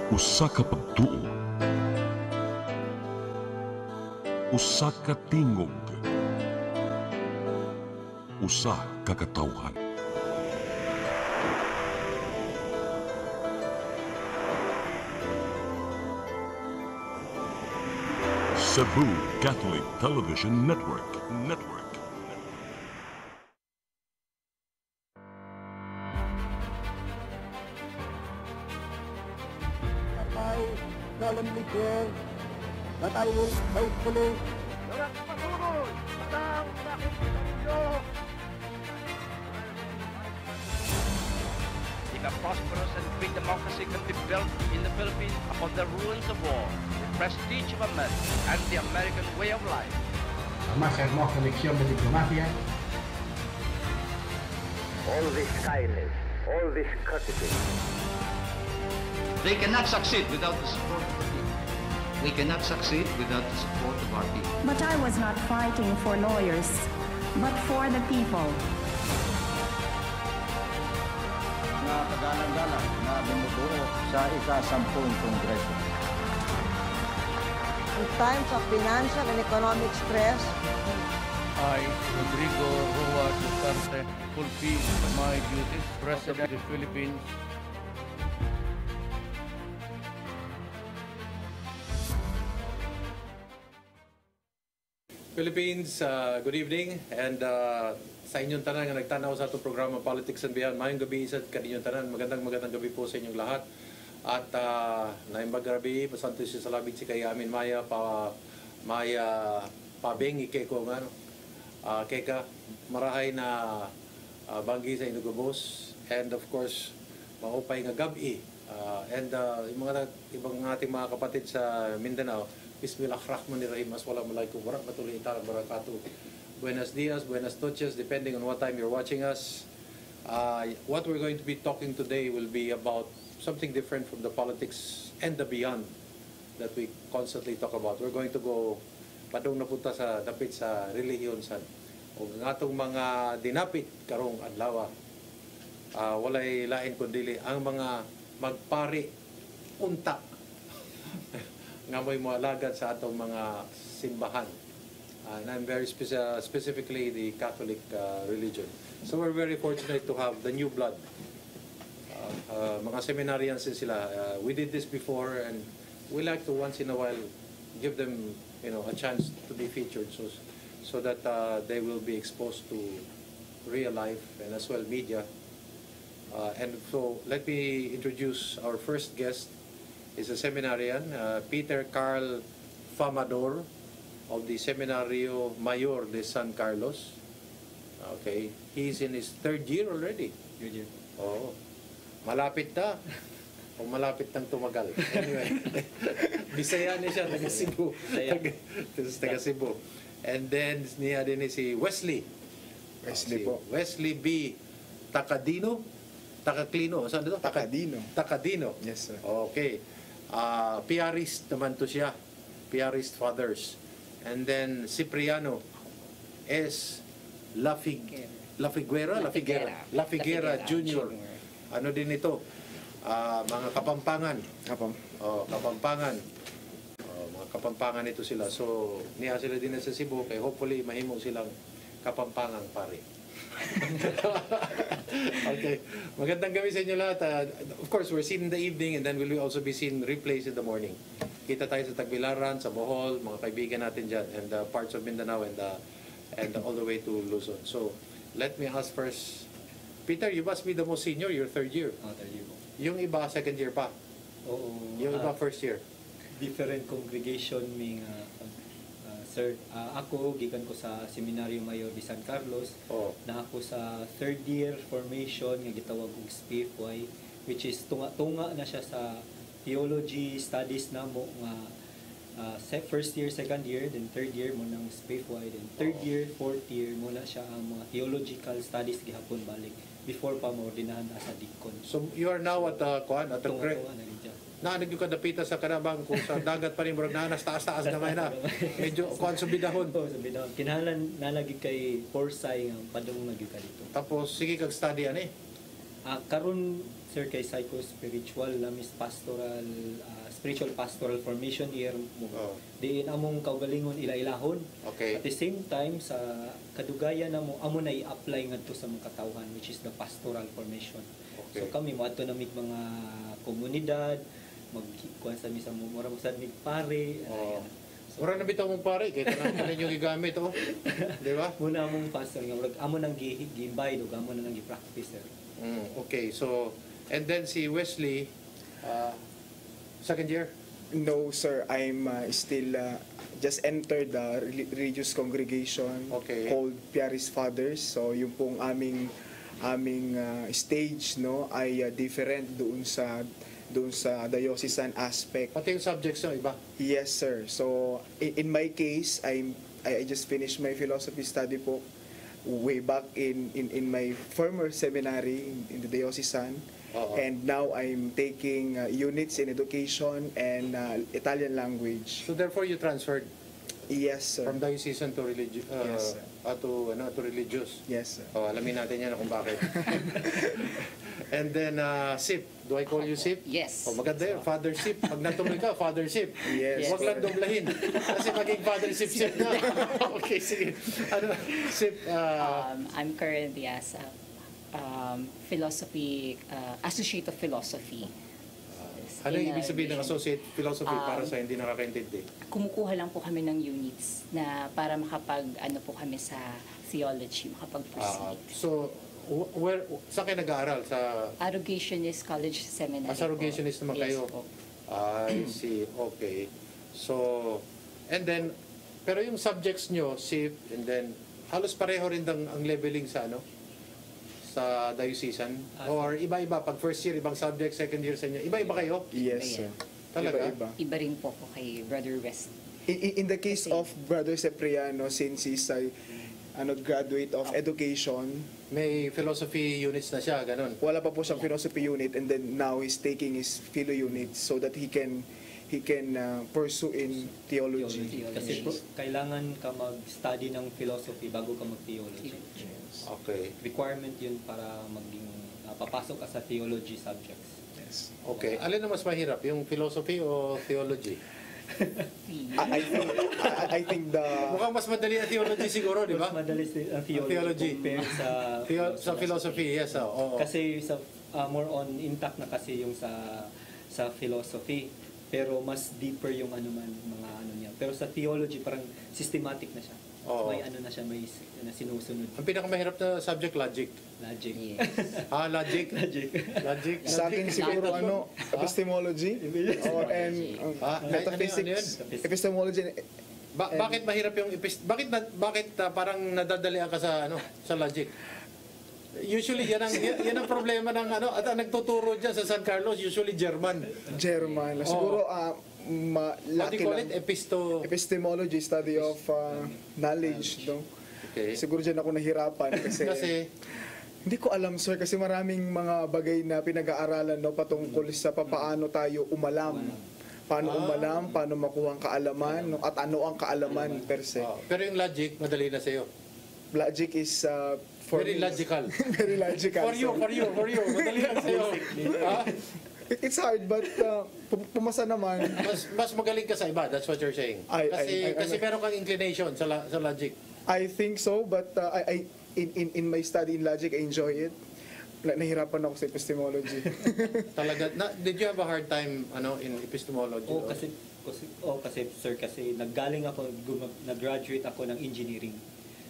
Usa ka pagtuo, usa ka tingog, usa ka katawhan. Cebu Catholic Television Network. I solemnly swear that I will faithfully A prosperous and free democracy can be built in the Philippines upon the ruins of war, the prestige of America, and the American way of life. La más hermosa lección de diplomacia. All this kindness, all this courtesy. They cannot succeed without the support of the people. We cannot succeed without the support of our people. But I was not fighting for lawyers, but for the people. Na kagalang-galang na bumubuo sa ika-10 Kongreso. In times of financial and economic stress, I, Rodrigo Roa Duterte, fulfill my duties as President of the Philippines. Philippines, good evening, and sa inyong tanan nga nagtanaw sa itong programa Politics and Beyond. Mayong gabi sa kaninyong tanan. Magandang gabi po sa inyong lahat. At naimbag gabi, pasanto si salabit si kay amin Maya pabeng ike ko nga keka marahay na banggi sa Inugubos, and of course maupay nga gabi, and yung mga ibang ating mga kapatid sa Mindanao. Bismillahirrahmanirrahim. Assalamualaikum warahmatullahi wabarakatuh. Buenos dias, buenas noches, depending on what time you're watching us. What we're going to be talking today will be about something different from the politics and the beyond that we constantly talk about. We're going to go padung napunta sa dapit sa relihiyon sa o ng atong mga dinapit karong adlaw. Walay lain kundi ang mga magpari unta nga mo'y moalagad sa atong mga simbahan. And I'm very specifically the Catholic religion. So we're very fortunate to have the new blood. Mga seminarians sila. We did this before, and we like to once in a while give them, a chance to be featured, so that they will be exposed to real life and as well media. And so let me introduce our first guest. Is a seminarian, Peter Carl Famador of the Seminario Mayor de San Carlos. Okay, he's in his 3rd year already. 3rd year. Oh, malapit na. O malapit nang tumagal. Anyway, Bisaya niya siya, taga Cebu. Taga Cebu. And then niya din si Wesley. Wesley po. Wesley B. Takadino. Takaclino. Saan dito? Takadino. Yes, sir. Okay. Piarist naman to siya. Piarist fathers. And then Cipriano S. La Figuera Jr. Ano din ito? Mga Kapampangan. Kapampangan. Mga Kapampangan ito sila. So, niya sila din sa Cebu. Kaya hopefully, mahimo silang Kapampangang pare. Okay. Magandang gabi sa inyo lahat. Of course, we're seen in the evening, and then we'll also be seen replays in the morning. Kita tayo sa Tagbilaran, sa Bohol, mga kaibigan natin dyan, and parts of Mindanao, and all the way to Luzon. So, let me ask first, Peter, you must be the most senior, you're 3rd year. 3rd year po. Yung iba, 2nd year pa. Oo. Yung iba, 1st year. Different congregation, sir, ako gikan ko sa Seminario Mayor de San Carlos. Na ako sa 3rd year formation nga gitawag og SPFY, which is tunga na siya sa theology studies namo nga 1st year, 2nd year, then 3rd year mo nang SPFY, then 3rd year, 4th year mo na siya ang mga theological studies gihapon balik before pa maordinahan sa deacon. So you are now at the grade. Naanig yung kadapita sa kanabang kung sa dagat pa rin murag naanas taas-taas naman na. Medyo kuhan subidahon. Subidahon. Kinahanglan nalagi kay Forsay nga padung nagyud ka dito. Tapos sige kag study ani. Karon sir kay psycho-spiritual na Miss Pastoral spiritual pastoral formation year mo. Diin among kaugalingon ila-ilahon. Okay. At the same time sa kadugayan namo amo na i-apply ngadto sa mga katawhan which is the pastoral formation. Okay. So kami moadto na mig mga komunidad, magkuan sa misa mo mura mo sad mig pare. Mura na bitaw mong pare kay tanan ninyo gigamit di ba? Muna among pastor nga murag amo nang gi-invite ug amo nang gi-practice sir. Okay, so and then si Wesley second year? No, sir. I'm still just entered the religious congregation called Piaris Fathers. So yung pong aming stage no ay different doon sa diocesan aspect. Pati yung subjects no iba? Yes, sir. So in my case, I just finished my philosophy study po way back in my former seminary in the diocesan. And now I'm taking units in education and Italian language. So therefore you transferred? Yes, sir. From diocesan to religious? Yes, sir. To religious? Yes, sir. Alamin natin yan kung bakit. And then Sip, do I call you Sip? Yes. Maganda yun, Father Sip. Pag natuloy ka, Father Sip. Yes. Huwag lang doblahin. Kasi maging Father Sip na. Okay, sige. Sip? I'm currently as a philosophy, associate of philosophy. Ano yung ibig sabihin ng associate philosophy para sa hindi nakakaintindi? Kumukuha lang po kami ng units na para po kami sa theology, makapag-proceed. So, saan kayo nag-aaral? Sa Arrogationist College Seminary. Arrogationist naman kayo? Po. I see, okay. So, and then, pero yung subjects nyo, and then, halos pareho rin ang leveling sa sa diocesan? Or iba-iba? Pag first year, ibang subject, second year sa inyo, iba-iba kayo? Yes, sir. Talaga? Iba rin po ko kay Brother West. In the case of Brother Cipriano, since he's a graduate of education, may philosophy units na siya, ganun? Wala pa po siyang philosophy unit, and then now he's taking his philo units so that he can pursue in theology. Kasi kailangan ka mag-study ng philosophy bago ka mag-theology. Okay. Requirement yun para maging papasok ka sa theology subjects. Yes. Okay. Alin na mas mahirap, yung philosophy o theology? I think mukhang mas madali ang theology siguro, di ba? Mas madali ang theology compared sa philosophy, yes. Kasi more on intact na kasi yung sa philosophy. Pero mas deeper yung mga niya. Pero sa theology parang systematic na siya. May na siya, may sinusunod. Ang pinakamahirap na subject, logic. Logic. Yes. Logic? Logic. Sa akin siguro epistemology or metaphysics. Epistemology. Bakit mahirap yung bakit parang nadadalian ka sa logic? Usually yan ang problema ng at ang nagtuturo diyan sa San Carlos usually German. Siguro laki lang. Epistemology, study of knowledge, no? Okay. Siguro diyan ako nahirapan kasi hindi ko alam, sir, kasi maraming mga bagay na pinag-aaralan patungkol sa paano tayo umalam. Paano makuha ang kaalaman, at ano ang kaalaman per se. Pero yung logic madali na sa iyo. Logic is very logical. Very logical. For you. Madali lang sa'yo. It's hard, but pumasa naman. Mas magaling ka sa iba, that's what you're saying. Kasi meron kang inclination sa logic. I think so, but in my study in logic, I enjoy it. Nahirapan ako sa epistemology. Talaga? Did you have a hard time in epistemology? Kasi sir, nag-graduate ako ng engineering.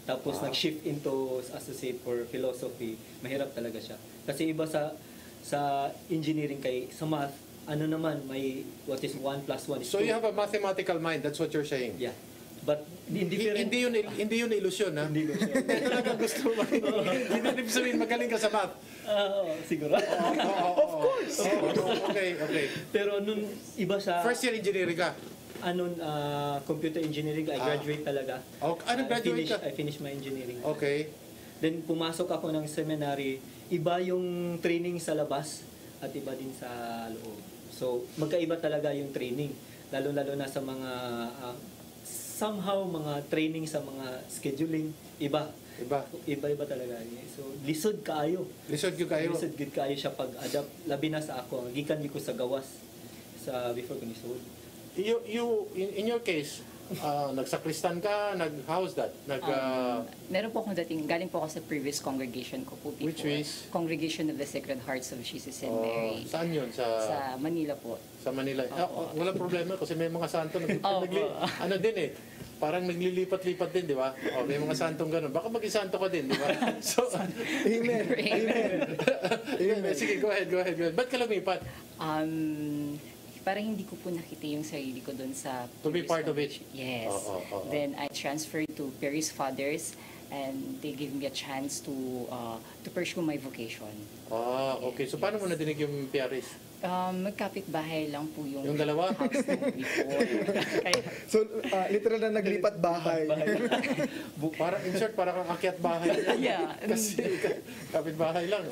Tapos nag-shift into associate for philosophy, mahirap talaga siya. Kasi iba sa engineering sa math, may what is 1 plus 1 is 2. So you have a mathematical mind, that's what you're saying? Yeah. But hindi yun illusion, ha? Hindi talaga gusto mo. Hindi ibig sabihin magaling ka sa math. Siguro. Of course. Okay. Pero nung iba sa first year engineering ka? Computer engineering, I graduate talaga. Graduate ka? I finished my engineering. Okay. Then pumasok ako ng seminary, iba yung training sa labas at iba din sa loob. So magkaiba talaga yung training, lalo-lalo na sa mga somehow mga training sa mga scheduling, iba. Iba talaga niya. So lisod kaayo. Lisod gyud kayo. Lisod gyud kaayo siya pag-adapt labi na sa ako. Gikan ko sa gawas sa before ko ni sud. You in your case, nagsakristan ka, how's that? Meron po akong dating, galing po ako sa previous congregation ko po before. Which is? Congregation of the Sacred Hearts of Jesus and Mary. Saan yun? Sa Manila po. Sa Manila. Wala problema kasi may mga santo ano din eh. Parang naglilipat-lipat din, di ba? May mga santong ganun. Baka maging santo ka din, di ba? So, Amen. Amen. Sige, go ahead. Ba't ka lumipat? Parang hindi ko po nakita yung sarili ko doon sa... To be part of it? Yes. Then I transferred to Paris Fathers and they gave me a chance to pursue my vocation. Okay. So paano mo nadinig yung Paris? Magkapit-bahay lang po yung dalawa? House na before. So, literal na naglipat bahay. Parang insert, parang kang akyat bahay. Yeah. Kasi kapit-bahay lang.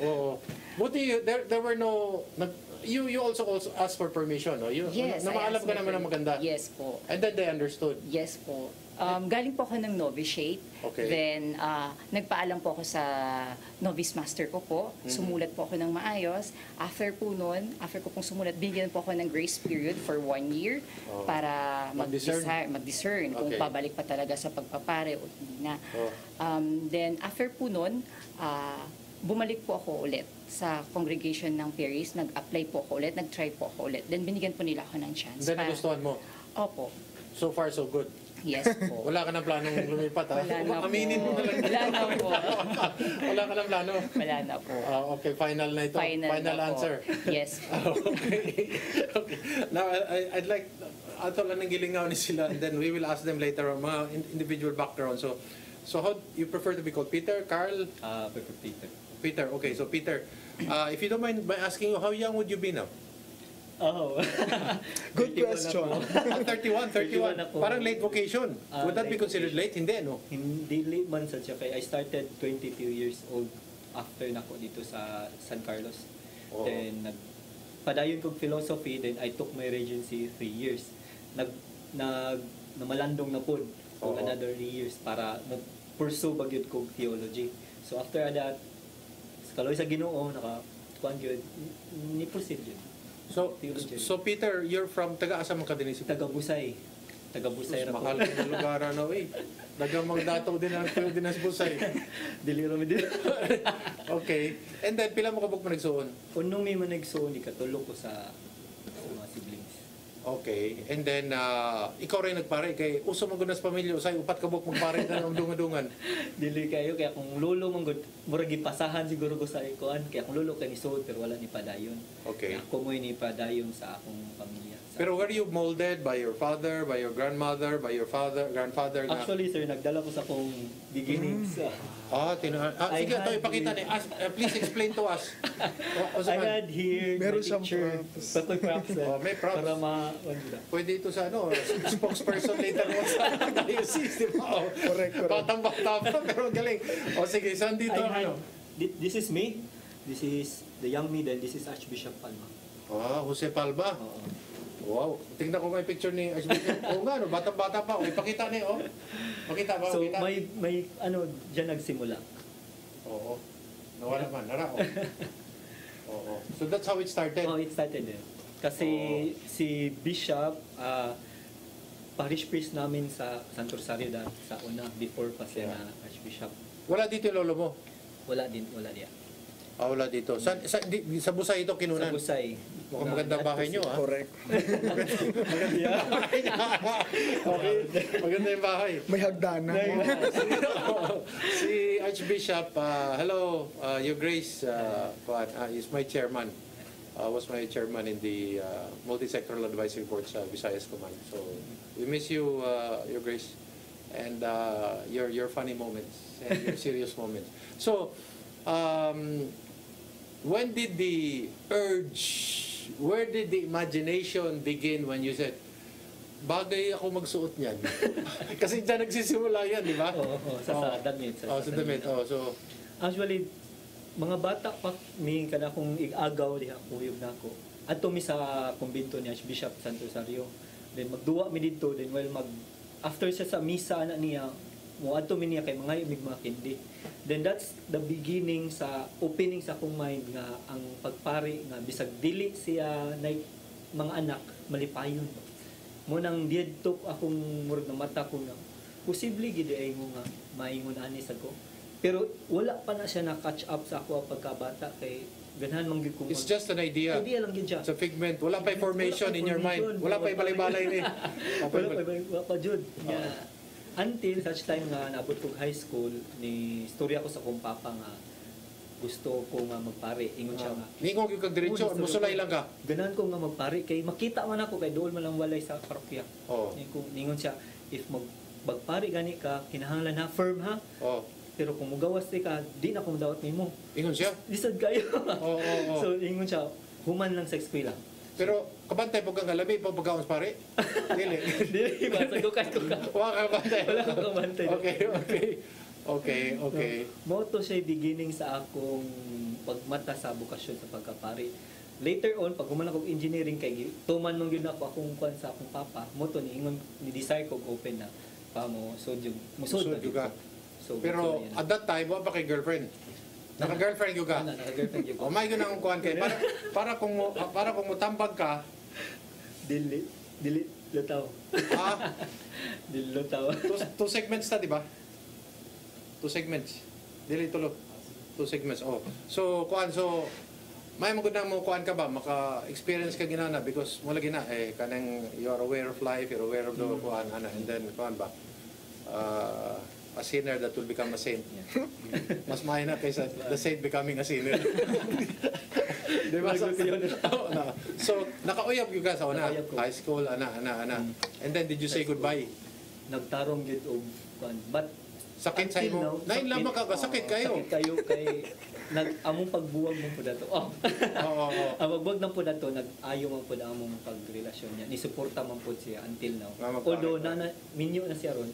Buti, there were no... You also asked for permission, no? Yes, namaalam ka naman ng maganda. Yes po. And then they understood. Yes po. Galing po ako ng novitiate. Okay. Then, nagpaalam po ako sa novice master ko po. Sumulat po ako ng maayos. After po nun, after ko pong sumulat, bigyan po ako ng grace period for 1 year para mag-discern kung pabalik pa talaga sa pagpapare o hindi na. Then, after po nun, bumalik po ako ulit sa congregation ng Paris. Nag-apply po ako ulit, nag-try po ako ulit. Then, binigyan po nila ako ng chance. Then, nagustuhan mo? Opo. So far, so good? Yes po. Wala ka ng planong lumipat, ha? Wala na po. Aminin mo na lang. Wala na po. Wala ka ng plano? Wala na po. Okay, final na ito. Final answer. Yes po. Okay. Now, I'd like, ato lang ng gilingaw ni sila, and then we will ask them later on mga individual background. So how you prefer to be called? Peter? Carl? Prefer Peter. Peter, okay. So Peter, if you don't mind by asking you, how young would you be now? Good question. 31. Parang late vocation. Would that be considered late? Hindi, no? Hindi late man sa siya. I started 22 years old after nako dito sa San Carlos. Then nagpadayon kong philosophy, then I took my regency 3 years. Namalandong na po for another 3 years para pursue bagyod kong theology. So after that, kaloy sa Ginoo naka-kuan gyud ni proceed yun. So Peter, you're from taga-asa man ka din? Taga-Busay ra po. Mahal ng lugar ano eh. Dagang magdataw din ang tuyo din sa Busay. Dili ra mi din. Okay. And then pila mo kabuk man nagsuon? Unong may man nagsuon ikatulo ko sa mga siblings. Okay. And then ikaw rin nagpare kay uso man gud nas pamilya usay upat kabuk magpare na ng dunga-dungan. Dili kayo kaya kung lolo man gud murag gipasahan siguro ko sa ikuan kaya kung lolo kay ni suod pero wala ni padayon. Okay. Ako mo ni padayon sa akong pamilya. Pero were you molded by your father, by your grandmother, by your grandfather? Actually, sir, nagdala ko sa akong beginnings. Sige, ito ipakita niya. Please explain to us. I had here meron siyang props. May props. Para pwede ito sa spokesperson later on sa diocese, di ba? Correct. Batang-bata pa, pero galing. Sige, saan dito? This is me. This is the young me, then this is Archbishop Palma. Jose Palma. Wow. Tingnan ko may picture ni Archbishop. Nga, batang-bata pa. Ipakita niya, Makita ba? So, may dyan nagsimula. Oo. Nawala man. Oo. So, that's how it started? It started there. Kasi si Bishop, parish priest namin sa Santo Rosario sa una, before pa siya na Archbishop. Wala dito yung lolo mo? Wala diya. Wala dito. Sa Busay ito kinunan? Sa Busay. Mukhang maganda bahay nyo, Correct. Maganda yung bahay. Okay. Maganda yung bahay. May hagdanan. Si Archbishop, hello, Your Grace, is my chairman. Was my chairman in the Multi-Sectoral Advisory Board sa Visayas Command. So, we miss you, Your Grace, and your funny moments and your serious moments. So, when did the urge, where did the imagination begin when you said, bagay ako magsuot niyan? Kasi dyan nagsisimula yan, di ba? Sa damit. Sa damit. So, actually, mga bata pa, may kada kong ig-agaw, diha, kuyog na ako. At mi sa kumbento ni Archbishop Santo Rosario. Then magduwa mi dito, then after siya sa misa na niya, mo adto mi niya kay mga imig mga kindi. Then that's the beginning sa opening sa akong mind nga ang pagpari nga bisag dili siya mga anak malipayon. Mo nang didto akong murag na mata ko nga posible gid ay mo nga maingon ani sa ko. Pero wala pa na siya na catch up sa ako pagkabata kay ganahan man gyud ko. It's just an idea. Idea lang gyud siya. It's a figment. Wala pa formation in your mind. Wala pa balay-balay ni. Wala pa jud. Until such time nga naabot kog high school ni istorya ko sa kong papa nga gusto ko nga magpare ingon siya nga ningon gyud kag diretso musulay lang ka ganahan ko nga magpare kay makita man ako kay dool man lang walay sa parokya. Ningon siya if magpare gani ka kinahanglan na firm ha. Pero kung mugawas ka di na ko dawat nimo. Ingon siya lisod kayo. So ingon siya human lang sa eskwela. Pero kabantay po kang kalami po pagkaon pare? Dili. Dili ba sagukan ko ka. Wa ka kabantay. Wala ko kabantay. Okay. Mo to siya beginning sa akong pagmata sa bukasyon sa pagkapari. Later on pag human ako engineering kay tuman man gyud ako akong kwan sa akong papa. Mo to ni ingon ni desire ko open na pa mo sodjug. Musod ka. So, pero at that time wa pa kay girlfriend. Naka-girlfriend yung ka? Naka-girlfriend yung ka. O may ganang kuhan kayo. Para kung mutambag ka. Dili lutaw. Dili lutaw. Two segments ta, di ba? Two segments. Dili tulo. Two segments. So, kuhan. So, may magandang mo kuhan ka ba? Maka-experience ka ginana because mula gina, kanang you are aware of life, you're aware of the kuhan, and then kuhan ba? A sinner that will become a saint. Mas mahina kaysa the saint becoming a sinner. Diba? So, nakauyab yung ka sa una. High school, ana. And then, did you say goodbye? Nagtarong yun og but sakit sa imo. Nain lamang ka, sakit kayo. Sakit kayo kay among pagbuwag mo po dato. Ang pagbuwag ng po dato, nag-ayo man po na among pagrelasyon niya. Nisuporta man po siya until now. Although minyo na siya ron,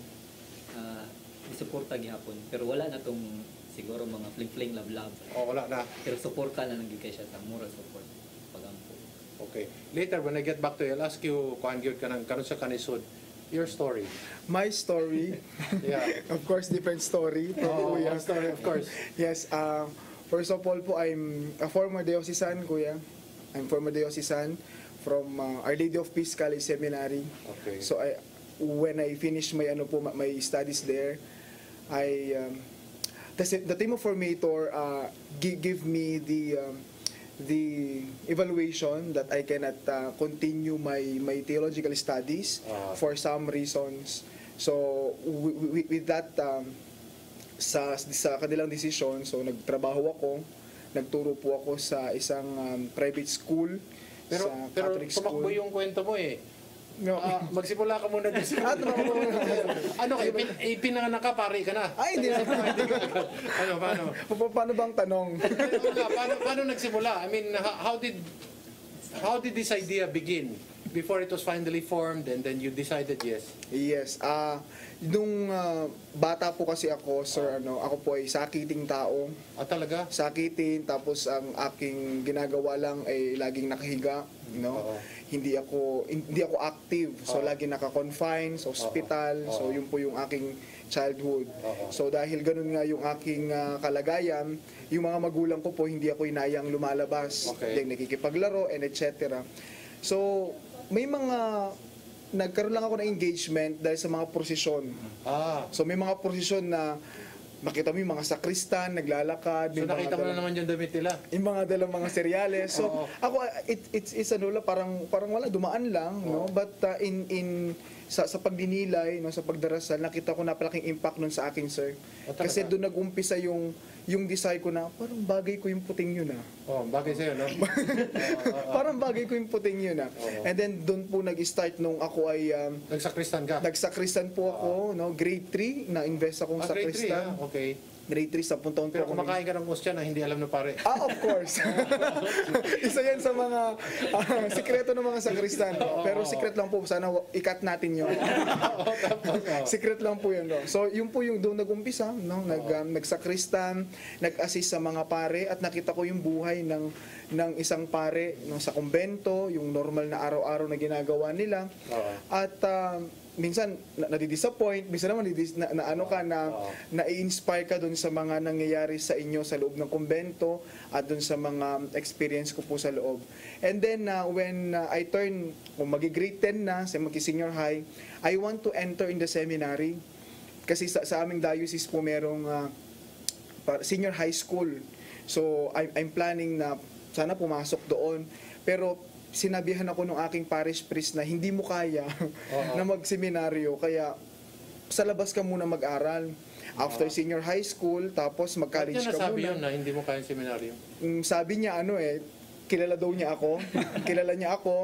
isuporta gihapon pero wala na tong siguro mga fling love wala na pero suporta na nagigay siya sa moral support pagampo. Okay, later when I get back to you I'll ask you kuan gyud kanang karon sa kanisod your story. My story. Yeah. Of course different story from Kuya. Story of course. Yes, first of all po I'm a former diocesan, Kuya. I'm former diocesan from Our Lady of Peace College Seminary. Okay. So when I finished my studies there, the team of formator give me the evaluation that I cannot continue my theological studies for some reasons. So with that sa kanilang decision, so nagtrabaho ako, nagturo po ako sa isang private school. Pero Catholic school. tumakbo yung kwento mo No. Magsimula ka muna dito. Ano kayo? Pinanganak ka, pare ka na. Ay, hindi na. Paano? Paano bang tanong? Paano nagsimula? I mean, how did this idea begin? Before it was finally formed and then you decided yes? Yes. Nung bata po kasi ako, sir, ako po ay sakiting tao. Talaga? Sakitin, tapos ang aking ginagawa lang ay laging nakahiga, Hindi ako active. So lagi naka-confine sa hospital. So yun po yung aking childhood. So dahil ganun nga yung aking kalagayan, yung mga magulang ko po hindi ako inayang lumalabas. Yung nakikipaglaro and etc. So may nagkaroon lang ako ng engagement dahil sa mga prosesyon. So may mga prosesyon na makita mo yung mga sakristan, naglalakad. So nakita mo na naman yung damit nila? Yung mga dalang mga seryales. So ako, it's parang wala, dumaan lang. No? But sa pagdinilay, sa pagdarasal, nakita ko napalaking impact nun sa akin, sir. Kasi doon nag-umpisa yung desire ko na parang bagay ko yung puting yun bagay sa'yo, no? Parang bagay ko yung puting yun And then doon po nag-start nung ako ay nagsakristan ka? Nagsakristan po ako, grade 3 na invest akong sakristan. Okay. Grade 3 sa taon pero po. Pero kumakain ka ng mustya na hindi alam na pare. Of course. Isa yan sa mga sikreto ng mga sakristan. Pero secret lang po, sana i-cut natin yun. Secret lang po yun. So yun po yung doon nag-umpisa, nagsakristan, nag-assist sa mga pare at nakita ko yung buhay ng isang pare sa kumbento, yung normal na araw-araw na ginagawa nila. At minsan nadidisappoint, minsan naman na-inspire ka doon sa mga nangyayari sa inyo sa loob ng kumbento at doon sa mga experience ko po sa loob. And then when I turn, kung magi-grade 10 na, sa magi-senior high, I want to enter in the seminary. Kasi sa aming diocese po merong senior high school. So I'm planning na sana pumasok doon. Pero sinabihan ako ng aking parish priest na hindi mo kaya na magseminaryo, kaya sa labas ka muna mag-aral. After senior high school, tapos mag-college ka muna. Ba't niya nasabi yun na hindi mo kaya seminaryo? Sabi niya kilala daw niya ako. Kilala niya ako.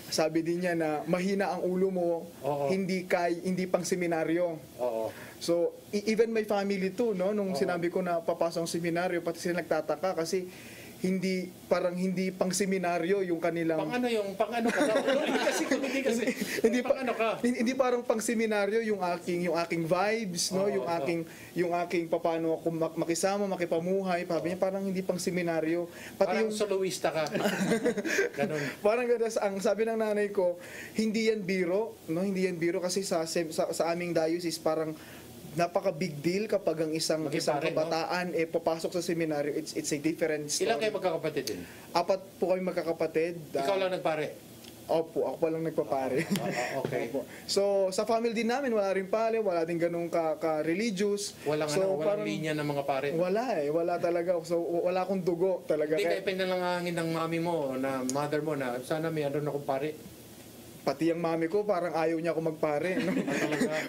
Sabi din niya na mahina ang ulo mo, hindi pang seminaryo. So even my family too, no, nung sinabi ko na papasok ang seminaryo, pati sila nagtataka kasi hindi pang seminaryo yung kanilang pang ano ka daw hindi parang pang seminaryo yung aking vibes, no, yung aking paano ako makisama, makipamuhay, sabi niya parang hindi pang seminaryo, pati parang yung soloista ka. Ganun. Parang ang sabi ng nanay ko, hindi yan biro, no, hindi yan biro kasi sa aming diocese parang napaka big deal kapag ang isang kabataan papasok sa seminaryo. It's a different story. Ilan kayo magkakapatid din? 4 po kami magkakapatid. Ikaw lang nagpare? Opo, ako pa lang nagpapare. Okay. So sa family din namin wala rin pare, wala din ganung ka-religious. Walang linya ng mga pare? Wala talaga. So wala akong dugo talaga. Hindi kayo pinalangangin ng mami mo, na mother mo, na sana may ano na akong pare? Pati yung mami ko parang ayaw niya ako magpare, no?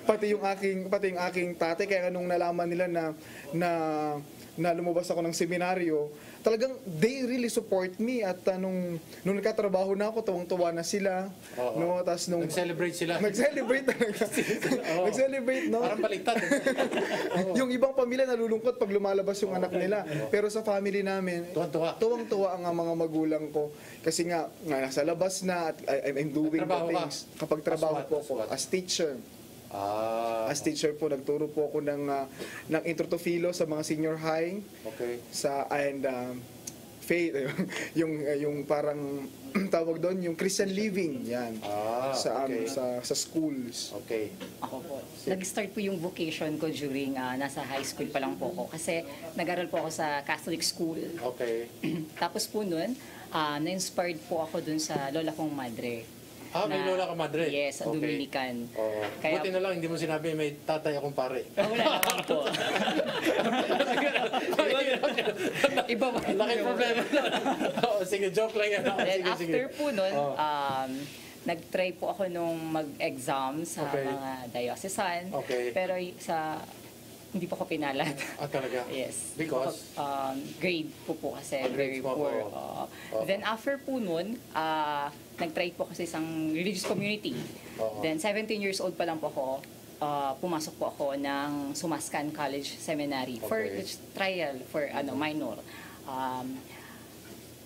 pati yung aking tatay, kaya nung nalaman nila na lumabas ako ng seminaryo, talagang they really support me. At nung nagkatrabaho na ako, tuwang-tuwa na sila. No? Tapos nag-celebrate sila? Nag-celebrate talaga. Nag-celebrate, no? Parang baliktad. Yung ibang pamilya nalulungkot pag lumalabas yung anak nila. Pero sa family namin, tuwang-tuwa ang mga magulang ko. Kasi nga nasa labas na at I'm doing the things. Kapag trabaho po ako as teacher. As teacher po, nagturo po ako ng intro to philo sa mga senior high. Okay. And faith, yung parang tawag doon, yung Christian living, yan. Sa schools. Okay. Ako po. Nag-start po yung vocation ko during nasa high school pa lang po ako. Kasi nag-aral po ako sa Catholic school. Okay. Tapos po nun, na-inspired po ako dun sa lola kong madre. May lola ka madre? Yes, sa Dominican. Kaya, buti na lang, hindi mo sinabi may tatay akong pare. Wala naman po. Iba ba? Laking problema. Sige, joke lang yan. Then after po nun, nag-try po ako nung mag-exam sa mga diocesan. Pero hindi po ako pinalat. Talaga? Yes. Because? Grade po kasi very poor. Then after po nun, nag-try po ako sa isang religious community. Then 17 years old pa lang po ako, pumasok po ako ng Sumascan College Seminary for trial for minor.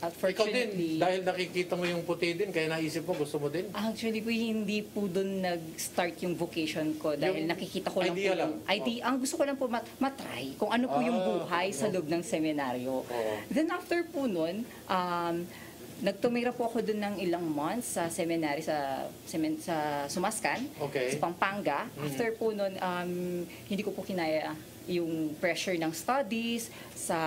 Ikaw din, dahil nakikita mo yung puti din, kaya naisip mo, gusto mo din? Actually po, hindi po doon nag-start yung vocation ko dahil nakikita ko lang po yung idea. Ang gusto ko lang po matry kung ano po yung buhay sa loob ng seminaryo. Then after po nun, nagtumira po ako doon ng ilang months sa seminary sa Sumascan, sa Pampanga. After po nun, hindi ko po kinaya yung pressure ng studies, sa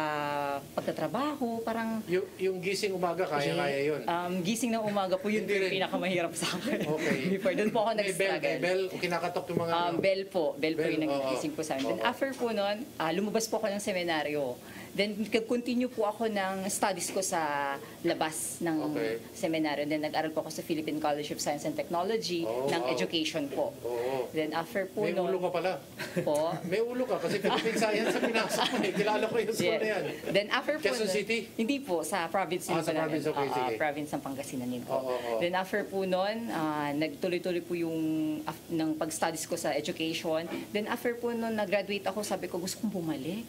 pagtatrabaho, parang... Yung gising umaga, kaya yun? Gising ng umaga po, yun po yung pinakamahirap sa akin. Before, doon po ako nag-struggle. Bell, kinakatok yung mga... Bell po yung nag-gising po sa amin. Then after po nun, lumabas po ako ng seminaryo. Then, continue po ako ng studies ko sa labas ng seminaryo. Then, nag-aral po ako sa Philippine College of Science and Technology ng education po. Then, after po may ulo ka pala. Po? May ulo ka kasi Philippine Science sa pinasok mo eh. Kilala ko yung school na yan. Then, after po Quezon City? Hindi po, sa province yun sa province, province ng Pangasinan yun po. Then, after po nun, nagtuloy-tuloy po yung ng pag-studies ko sa education. Then, after po nun, nag-graduate ako, sabi ko, gusto kong bumalik.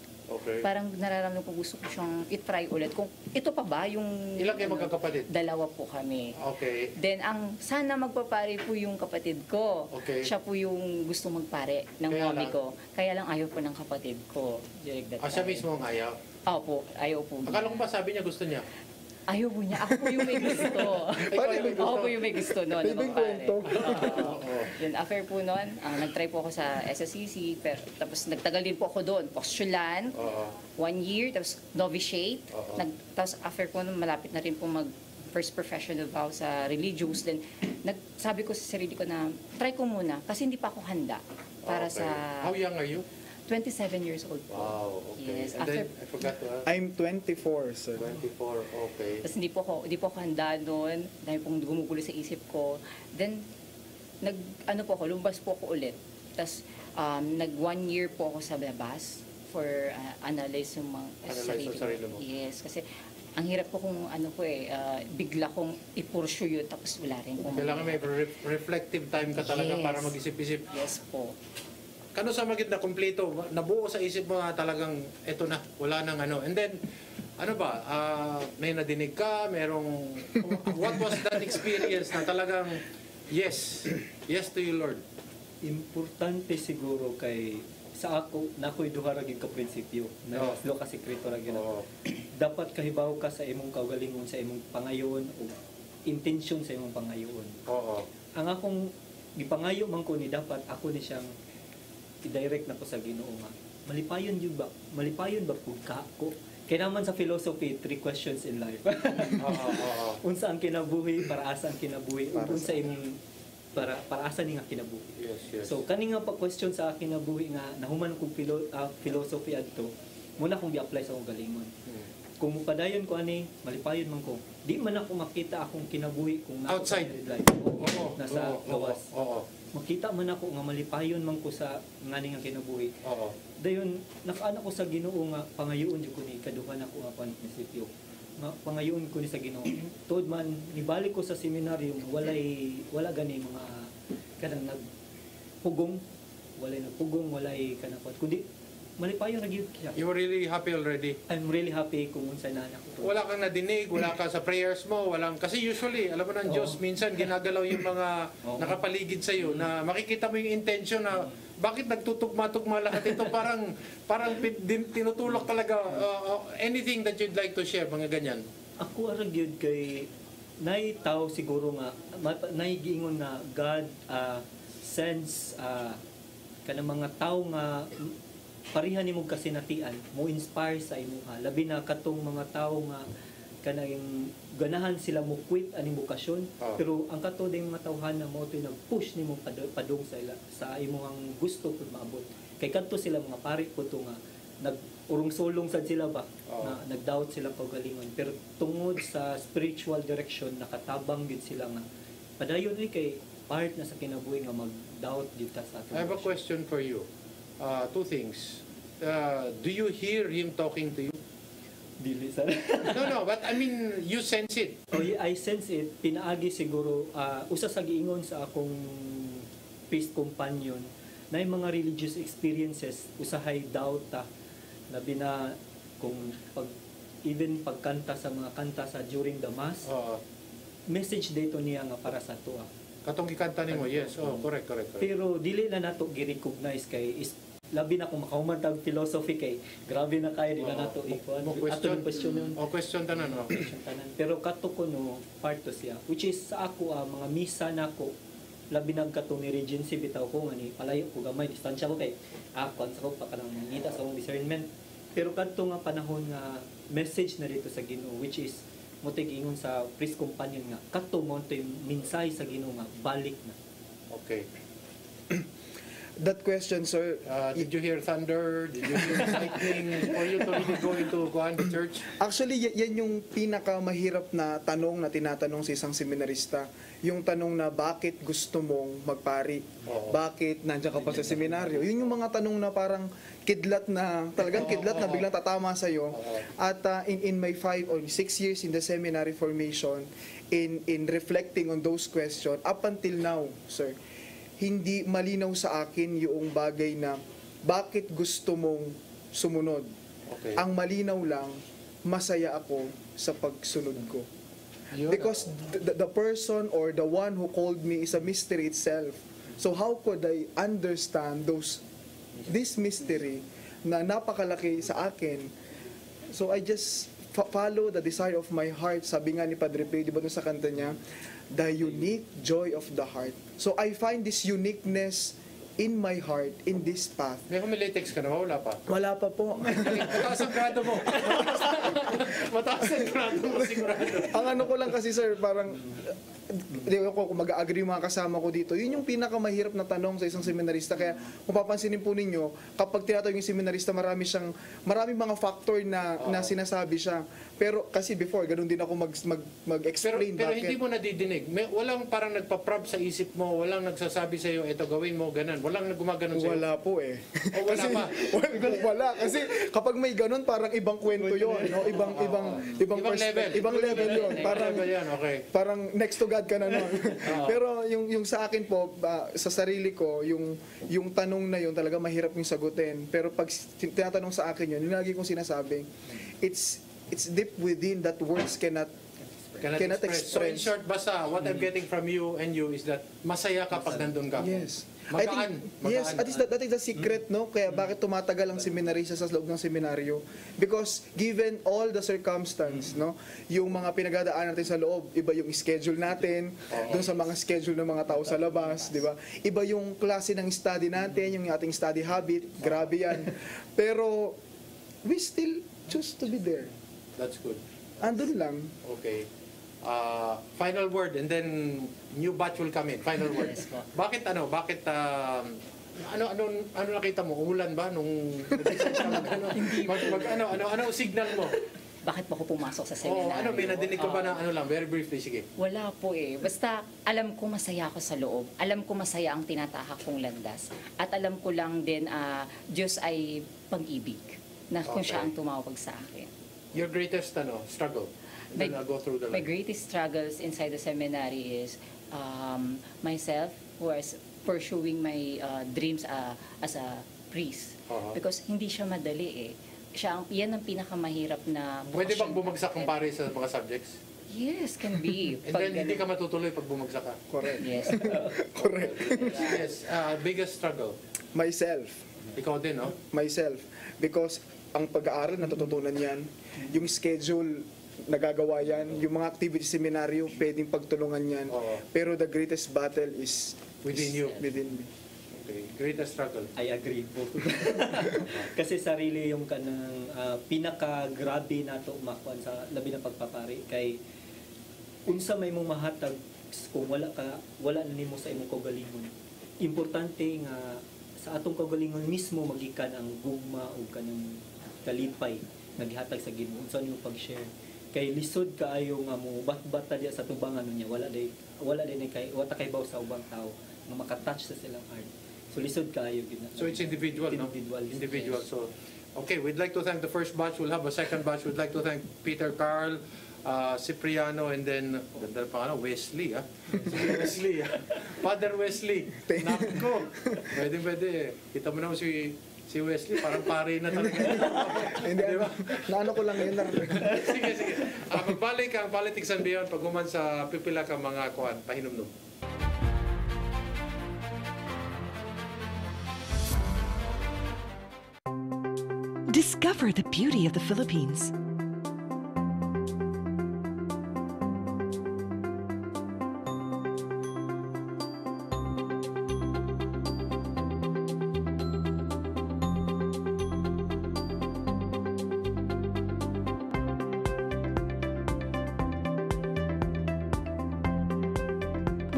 Parang nararamdaman ko gusto ko siyang i-try ulit. Kung ito pa ba yung... Ilang kayo magkakapatid? 2 po kami. Okay. Then sana magpapare po yung kapatid ko. Siya po yung gusto magpare ng mommy ko. Kaya lang ayaw po ng kapatid ko. Siya mismo ang ayaw? Opo, ayaw po. Akala ko ba sabi niya gusto niya? Ayaw po niya. Ako po yung may gusto. Ako po yung may gusto noon. Pwedeng kwento. Then after po noon, nag-try po ako sa SSCC, pero tapos nagtagal din po ako doon. Postulan, 1 year, tapos novitiate. Tapos after po noon, malapit na rin po first professional vow sa religious. Then nagsabi ko sa sarili ko na try ko muna kasi hindi pa ako handa para sa... How young are you? 27 years old po. Wow, okay. Yes, And then, I forgot to ask. I'm 24, sir. 24, okay. Tapos hindi po ako handa doon. Dahil pong gumugulo sa isip ko. Then, lumbas po ako ulit. Tapos, nag 1 year po ako sa labas for analyze yung mga sarili mo. Yes, kasi ang hirap po kung bigla kong i-pursue yun tapos wala rin po. Kailangan may reflective time ka talaga para mag-isip-isip. Yes po. Kano sa magit na kumpleto, nabuo sa isip mo na talagang eto na, wala nang ano. And then, may nadinig ka, what was that experience na talagang, yes to you, Lord? Importante siguro kay sa ako na ako'y duha ra gyud ka prinsipyo na lo ka sekreto ra gyud. Dapat kahibaw ka sa imong kaugalingon, sa imong pangayon o intensyon sa imong pangayon. Ang akong gipangayo man ko ni dapat ako ni siyang i-direct na ko sa Ginoo nga. Malipayon ba pud ka ko? Kaya naman sa philosophy, 3 questions in life. Unsa ang kinabuhi, para asa ang kinabuhi, unsa imong para asa ni nga kinabuhi. Yes. So kani nga pa question sa kinabuhi nga nahuman kong philosophy adto, muna kong gi-apply sa akong galingon. Kung mupadayon ko ani, malipayon man ko. Di man ako makita akong kinabuhi kung outside life. Nasa gawas. Makita man ako nga malipayon man ko sa ngani nga kinabuhi. Dayon nakaana ko sa Ginoo nga pangayoon jud ko ni kaduha na ko nga prinsipyo. Nga pangayoon ko ni sa Ginoo. Tod man nibalik ko sa seminaryo wala gani mga kanang nagpugong, walay kanapot kundi malipayon ra gyud siya. You were really happy already? I'm really happy kung unsa na ako. Wala kang nadinig, wala ka sa prayers mo, kasi usually, alam mo ng Diyos, minsan ginagalaw yung mga nakapaligid sa iyo na makikita mo yung intention na bakit nagtutugma-tugma lahat ito, parang tinutulok talaga. Anything that you'd like to share, mga ganyan? Ako ara gyud kay nay tao siguro nga giingon nga God sends kanang mga tao nga parihan nimo kasinatian mo inspire sa imuha labi na katong mga tawo nga kanang ganahan sila mo quit aning bukasyon pero ang kato ding mga tawhana mo toy nag-push nimo padung sa imong gusto pud maabot kay kadto sila mga pari pud nga nag-urong sulong sad sila ba na nag-doubt sila pagalingon pero tungod sa spiritual direction nakatabang gid sila nga padayon kay part na sa kinabuhi nga mag-doubt gid ta sa ato. I have a question for you. 2 things. Do you hear him talking to you? Dili sa. No, but I mean, you sense it. Oh, yeah, I sense it. Pinaagi siguro, usa sa giingon sa akong priest companion na yung mga religious experiences, usahay doubt ta. Labi na kung even pagkanta sa mga kanta sa during the mass, message dito niya nga para sa tuwa. Katong gikanta nimo, yes. Correct. Pero dili na nato gi-recognize kay labi na kung makahumantag philosophy kay grabe na kaya di na nato ikuan question tanan pero kato ko no part to siya which is sa ako mga misa nako labi nang kato ni regency bitaw ko nga ni palayo ko gamay distansya ko kay kon sa ko pa kanang ngita sa akong discernment pero kadto nga panahon nga message na dito sa Ginoo which is mo ingon sa priest companion nga kato mo to yung mensahe sa Ginoo nga balik na. Okay. That question, sir. Did you hear thunder? Did you hear lightning? For you to really go into the church? Actually, yan yung pinakamahirap na tanong na tinatanong sa isang seminarista. Yung tanong na bakit gusto mong magpari? Bakit nandiyan ka pa sa seminaryo? Yun yung mga tanong na parang kidlat na, talagang kidlat na biglang tatama sa'yo. At in my 5 or 6 years in the seminary formation, in reflecting on those questions, up until now, sir, hindi malinaw sa akin yung bagay na bakit gusto mong sumunod. Okay. Ang malinaw lang, masaya ako sa pagsunod ko. Because the person or the one who called me is a mystery itself. So how could I understand this mystery na napakalaki sa akin? So I just follow the desire of my heart. Sabi nga ni Padre Pio, di ba sa kanta niya, the unique joy of the heart. So I find this uniqueness in my heart, in this path. May humilitex ka na ba? Wala pa? Wala pa po. Mataas ang grado mo. Mataas ang grado mo, sigurado. Ang ano ko lang kasi sir, parang di ko kung mag-agree yung mga kasama ko dito, yun yung pinakamahirap na tanong sa isang seminarista. Kaya kung papansinin po ninyo, kapag tinatawag yung seminarista, maraming mga factor na sinasabi siya. Pero kasi before, ganun din ako mag-explain pero bakit. hindi mo nadidinig. Walang parang nagpa-prob sa isip mo, walang nagsasabi sa iyo, ito gawin mo, ganun. Walang gumaganon sa iyo. Wala po eh. O wala pa? Wala. Kasi kapag may ganun, parang ibang kwento yun. No? Ibang level. Ibang level yun. Parang, okay. Parang next to God ka na nun. Pero yung sa akin po, sa sarili ko, yung tanong na yun talaga mahirap yung sagutin. Pero pag tinatanong sa akin yun, yung lagi kong sinasabi, it's deep within that words cannot express. So in short, basta what I'm getting from you and you is that masaya ka pag nandun ka. Yes. Magaan. Yes, at least that is the secret, no? Kaya bakit tumatagal ang seminarista sa loob ng seminaryo? Because given all the circumstance, no? Yung mga pinagdadaanan natin sa loob, iba yung schedule natin, doon sa mga schedule ng mga tao sa labas, di ba? Iba yung klase ng study natin, yung ating study habit, grabe yan. Pero we still choose to be there. That's good. Andun lang. Okay. Final word and then new batch will come in. Final word. Bakit ano nakita mo? Umulan ba nung ano signal mo? Bakit po ako pumasok sa seminaryo? May nadinig ka ba na very briefly, sige. Wala po eh. Basta alam ko masaya ako sa loob. Alam ko masaya ang tinatahak kong landas. At alam ko lang din, Diyos ay pag-ibig. Na kung siya ang tumawag sa akin. Your greatest struggle? Then I'll go through the my greatest struggles inside the seminary is myself who is pursuing my dreams as a priest. Because hindi siya madali eh. Yan ang pinakamahirap na bukasyon. Pwede bang bumagsak ang pare sa mga subjects? Yes, can be. And then hindi ka matutuloy pag bumagsak ka? Correct. Yes. Correct. Yes. Biggest struggle? Myself. Ikaw din, no? Myself. Because ang pag-aaral, natututunan yan. Yung schedule, nagagawa yan. Yung mga activity seminaryo, pwedeng pagtulungan yan. Pero the greatest battle is within you. Within me. Okay. Greatest struggle. I agree po. Kasi sarili yung kanang pinaka-grabe nato makuan sa labi na pagpapari kay unsa may mong mahatag kung wala na nimo sa imong kaugalingon. Importante nga sa atong kaugalingon mismo magikan ang gugma o kanang kalipay naghatag sa Ginoo unsa nimo pag-share. Kay lisod kaayo nga mo bat-bata diya sa tubangan niya wala kay baw sa ubang tao nga makatouch sa silang heart. So lisod kaayo gid. So it's individual, no? Individual. So okay, we'd like to thank the first batch. We'll have a second batch. We'd like to thank Peter Carl, Cipriano, and then Wesley, Wesley, Father Wesley. Nako. Pwede. Kita mo na si Wesley, parang pare na talaga. Hindi, naano ko lang yun. Sige. Pagbalik ang Politics and Beyond, pag sa pipila ka mga pahinumdum. Discover the beauty of the Philippines.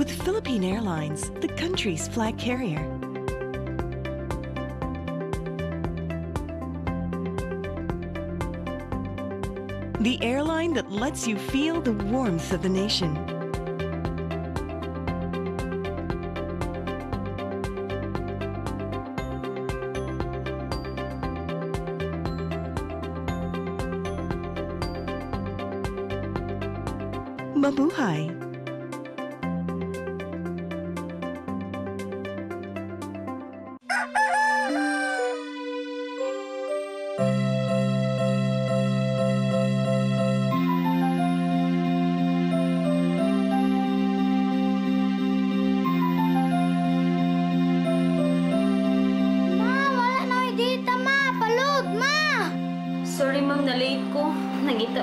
With Philippine Airlines, the country's flag carrier. The airline that lets you feel the warmth of the nation. Mabuhay!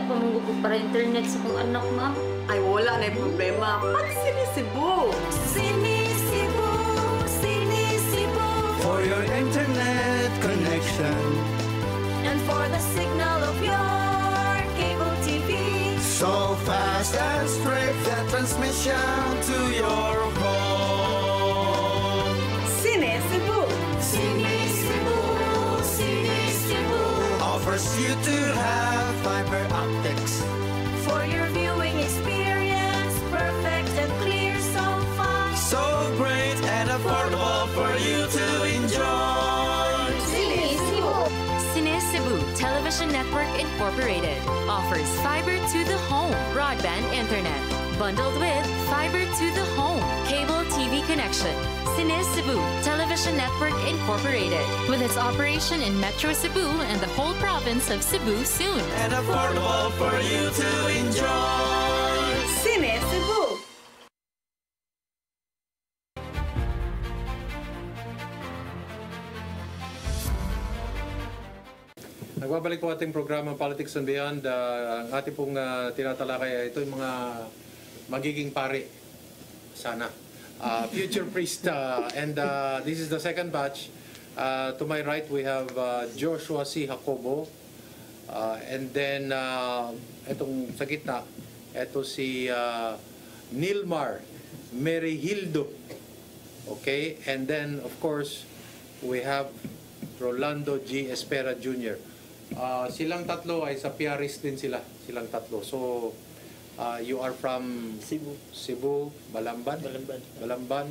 pa mong para internet sa kong anak, ma'am. Ay, wala na yung problema. Pag Sinisibu! Sinisibu! Sinisibu! For your internet connection. And for the signal of your cable TV. So fast and straight the transmission to your home. Sinisibu! Sinisibu! Sinisibu! Offers you to have fiber optics. For your viewing experience, perfect and clear, so fine. So great and affordable for you to enjoy. Sinisibu! Sinisibu Television Network Incorporated offers fiber to the home broadband internet bundled with fiber to the home cable TV connection. Sinisibu Television Network Incorporated with its operation in Metro Cebu and the whole province of Cebu soon. And affordable for you to enjoy. Sinisibu! Nagbabalik po ating programa Politics and Beyond. Ang ating pong tinatalakay ay ito yung mga magiging pare. Sana. Future priest. And this is the second batch. To my right, we have Joshua C. Jacobo. And then, itong sa gitna, ito si Nilmar Merihildo. Okay? And then, of course, we have Rolando G. Espera Jr. Silang tatlo ay sa PRS din sila. Silang tatlo. So, you are from Cebu, Balamban? Balamban.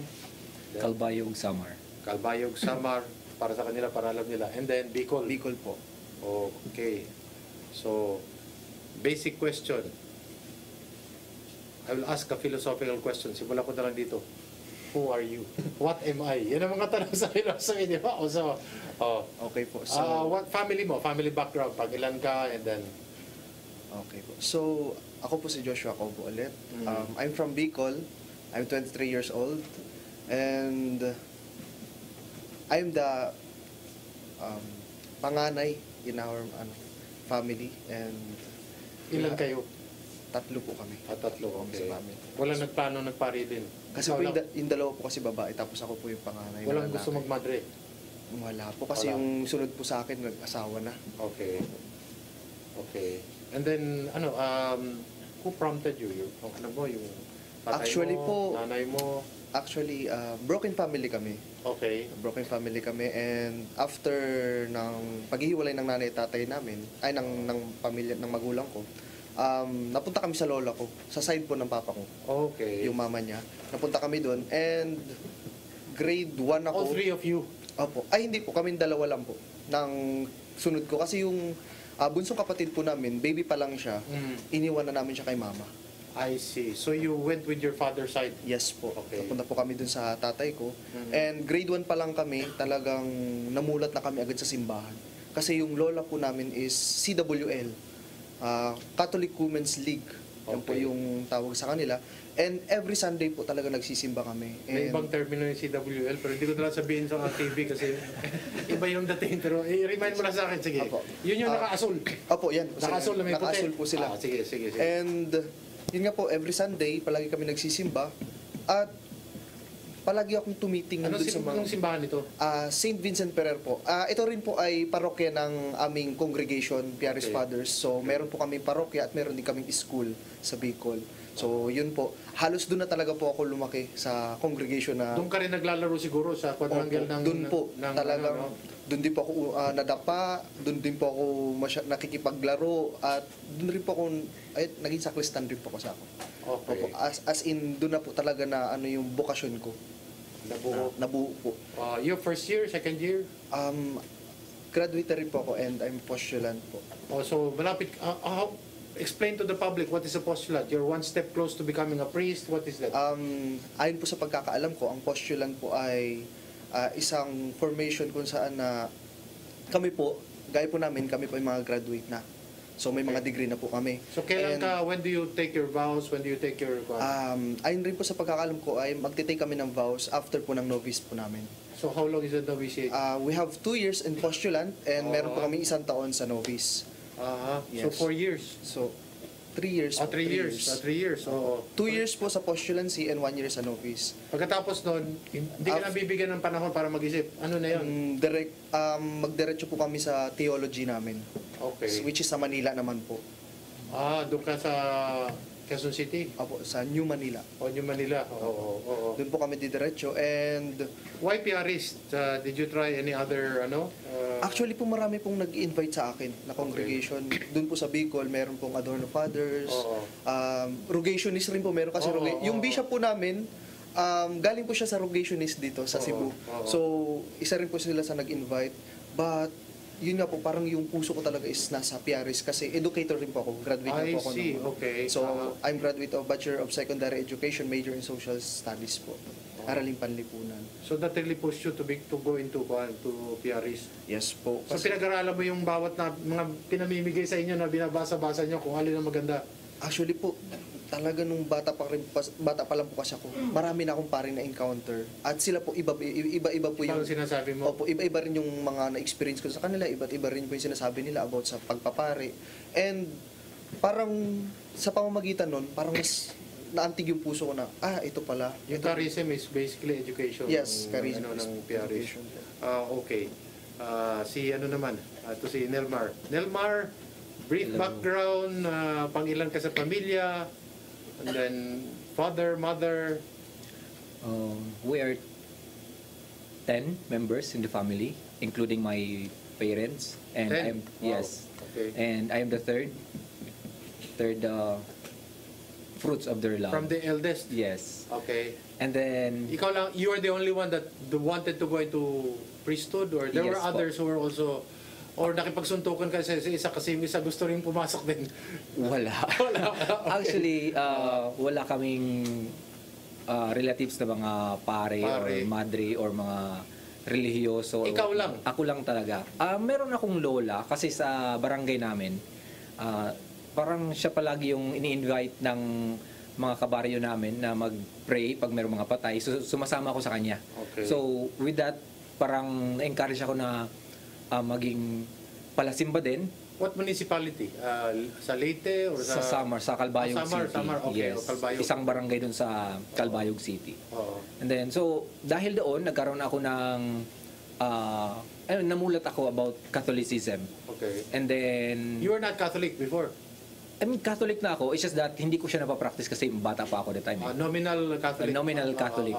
Calbayog, Samar. Calbayog, Samar. Para sa kanila, para alam nila. And then, Bicol. Bicol po. Okay. So, basic question. I will ask a philosophical question. Simula ko na lang dito. Who are you? What am I? Yan ang mga tanong sa philosophy, di ba? So, okay po. So, what family mo? Family background? Pag ilan ka? And then... Okay po. So, ako po si Joshua Jacobo ulit. I'm from Bicol. I'm 23 years old. And I'm the panganay in our family. And ilan kayo? Tatlo po kami. Tatlo, okay. Sa family. Walang nagplano, nagpari din? Kasi po yung dalawa po kasi babae, tapos ako po yung panganay. Walang gusto magmadre? Wala po. Kasi yung sunod po sa akin, nag-asawa na. Okay. Okay. And then, who prompted you? Yung tatay actually mo, po, nanay mo? Actually, broken family kami. Okay. Broken family kami. And after ng paghihiwalay ng nanay at tatay namin, ay ng pamilya, ng magulang ko, napunta kami sa lola ko, sa side po ng papa ko. Okay. Yung mama niya. Napunta kami doon and grade 1 ako. All three of you? Opo. Ay, hindi po. Kaming dalawa lang po. Nang sunod ko. Kasi yung bunsong kapatid po namin, baby pa lang siya, iniwan na namin siya kay mama. I see. So you went with your father's side? Yes po. Okay. Napunta po kami dun sa tatay ko. And grade 1 pa lang kami, talagang namulat na kami agad sa simbahan. Kasi yung lola po namin is CWL. Catholic Women's League. Yan po yung tawag sa kanila. And every Sunday po talaga nagsisimba kami. May ibang termino yung CWL, pero hindi ko talaga sabihin sa TV kasi iba yung dating. Pero i-remind mo na sa akin, sige. Apo. Yun yung naka-asul. Opo, yan. Naka-asul na may puti. Naka-asul po sila. Sige. And yun nga po, every Sunday, palagi kami nagsisimba. At palagi akong tumitingin dun sa mga... Anong simbahan ito? St. Vincent Ferrer po. Ito rin po ay parokya ng aming congregation, PRS Fathers. So, meron po kaming parokya at meron din kaming school sa Bicol. So, yun po. Halos doon na talaga po ako lumaki sa congregation na... Doon ka rin naglalaro siguro sa quadrangle ng... Doon po. Talagang, doon din po ako nadapa, doon din po ako nakikipaglaro, at doon rin po ako, naging sakristan rin po ako sa ako. Okay. Opo, as in, doon na po talaga na yung bokasyon ko. Nabuo po. Your first year, second year? Graduate rin po ako and I'm postulant po. So malapit, explain to the public what is a postulant. You're one step close to becoming a priest. What is that? Ayon po sa pagkakaalam ko, ang postulant po ay isang formation kung saan na kami po, gaya po namin, kami po ay mga graduate na. So may mga degree na po kami. So kailan when do you take your vows? When do you take your... Ayun rin po sa pagkakaalam ko ay magtitake kami ng vows after po ng novice po namin. So how long is the novitiate? We have 2 years in postulant and meron po kami 1 taon sa novice. So 4 years? So 3 years. 3 years. 3 years. So, 2 years po sa postulancy and 1 year sa novice. Pagkatapos nun, hindi ka nabibigyan ng panahon para mag-isip. Ano na yun? Magdiretso po kami sa theology namin. Okay. Which is sa Manila naman po. Doon ka sa Quezon City? Opo, sa New Manila. New Manila. Oo. Doon po kami didiretso. And why PRist? Did you try any other actually po marami pong nag-invite sa akin na congregation. Doon po sa Bicol, meron pong Adorno Fathers. Rogationist rin po. Meron kasi yung bishop po namin, galing po siya sa Rogationist dito sa Cebu. So, isa rin po sila sa nag-invite. But yun nga po, parang yung puso ko talaga is nasa PRS kasi educator rin po ako. Graduate na po ako. Okay. So, I'm graduate of Bachelor of Secondary Education, major in Social Studies po. Araling Panlipunan. So that really pushed you to go into PRS? Yes po. So pinag-aralan mo yung bawat na mga pinamimigay sa inyo na binabasa-basa nyo kung alin ang maganda? Actually po, talaga nung bata pa lang po kasi ako, marami na akong paring na-encounter. At sila po, iba-iba po yung... Parang sinasabi mo? Opo, iba-iba rin yung mga na-experience ko sa kanila. Iba't iba rin po yung sinasabi nila about sa pagpapare. And parang sa pamamagitan nun, parang mas naantig yung puso ko na, ito pala. Yung charism is basically education. Yes, charism ng PRS. Okay. Si Nelmar. Nelmar, brief background, pangilan ka sa pamilya, and then father, mother. We are 10 members in the family, including my parents, and 10? Okay. And I am the third fruits of their love. From the eldest? Yes. Okay. And then ikaw lang, you are the only one that wanted to go into priesthood, or there were others who were also, or nakipagsuntukan ka sa isa kasi yung isa gusto rin pumasok din? Wala. Actually, wala kaming relatives na mga pare or madre or mga relihiyoso. Ikaw lang? Ako lang talaga. Meron akong lola kasi sa barangay namin, parang siya palagi yung ini-invite ng mga kabaryo namin na mag-pray pag mayroong mga patay. So, sumasama ako sa kanya. Okay. So, with that, parang na-encourage ako na maging palasimba din. What municipality? Sa Leyte or sa Samar, sa Calbayog City. Samar, okay. Yes. Calbayog. Isang barangay dun sa Calbayog City. And then, so, dahil doon, nagkaroon ako ng namulat ako about Catholicism. Okay. And then... You were not Catholic before? I mean, Catholic na ako. It's just that hindi ko siya napapractice kasi bata pa ako that time. Nominal Catholic? Nominal Catholic.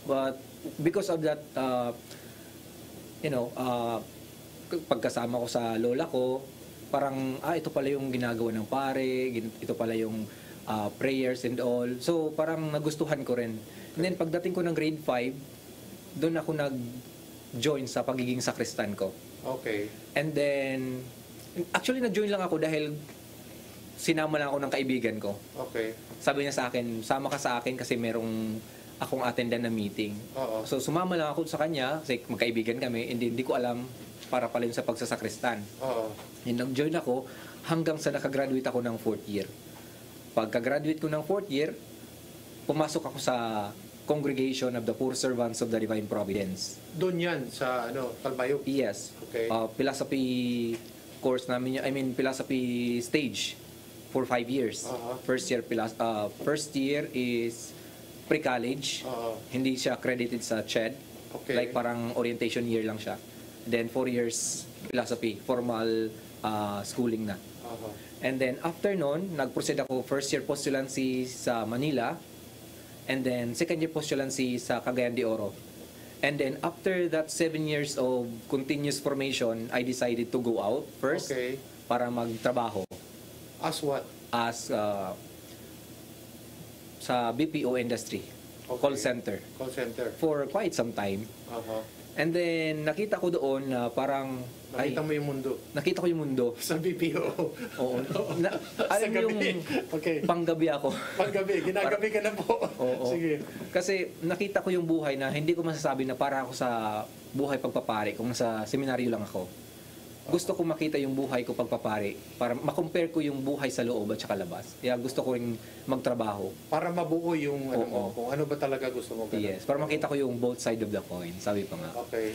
But because of that, pagkasama ko sa lola ko, parang, ito pala yung ginagawa ng pare, ito pala yung prayers and all. So, parang nagustuhan ko rin. And then, pagdating ko ng grade 5, doon ako nag-join sa pagiging sakristan ko. Okay. And then, actually, nag-join lang ako dahil sinama lang ako ng kaibigan ko. Okay. Sabi niya sa akin, sama ka sa akin kasi merong akong attendan na meeting. So, sumama lang ako sa kanya kasi magkaibigan kami, and hindi ko alam para pala yun sa pagsasakristan. And nag-join ako hanggang sa nakagraduate ako ng 4th year. Pagka-graduate ko ng 4th year, pumasok ako sa Congregation of the Poor Servants of the Divine Providence. Doon yan sa Calbayog? Yes. Okay. Philosophy course namin, philosophy stage for 5 years. First year is pre-college. Hindi siya accredited sa CHED. Okay. Like parang orientation year lang siya. Then 4 years philosophy, formal schooling na. And then after nun, nag-proceed ako first year postulancy sa Manila, and then second year postulancy sa Cagayan de Oro. And then after that 7 years of continuous formation, I decided to go out first para magtrabaho. As what? As sa BPO industry. Call center. Call center. For quite some time. And then nakita ko doon na parang nakita mo yung mundo. Nakita ko yung mundo sa BPO. Oo. Alam mo yung panggabi ako. Panggabi, ginagabi ka na po. Oo. Sige. Kasi nakita ko yung buhay na hindi ko masasabi na para ako sa buhay pagpapare kung nasa seminaryo lang ako. Gusto ko makita yung buhay ko pagpapare para ma-compare ko yung buhay sa loob at saka labas. Kaya gusto ko rin magtrabaho. Para mabuo yung kung ano ba talaga gusto mo. Yes, para makita ko yung both side of the coin, sabi pa nga. Okay.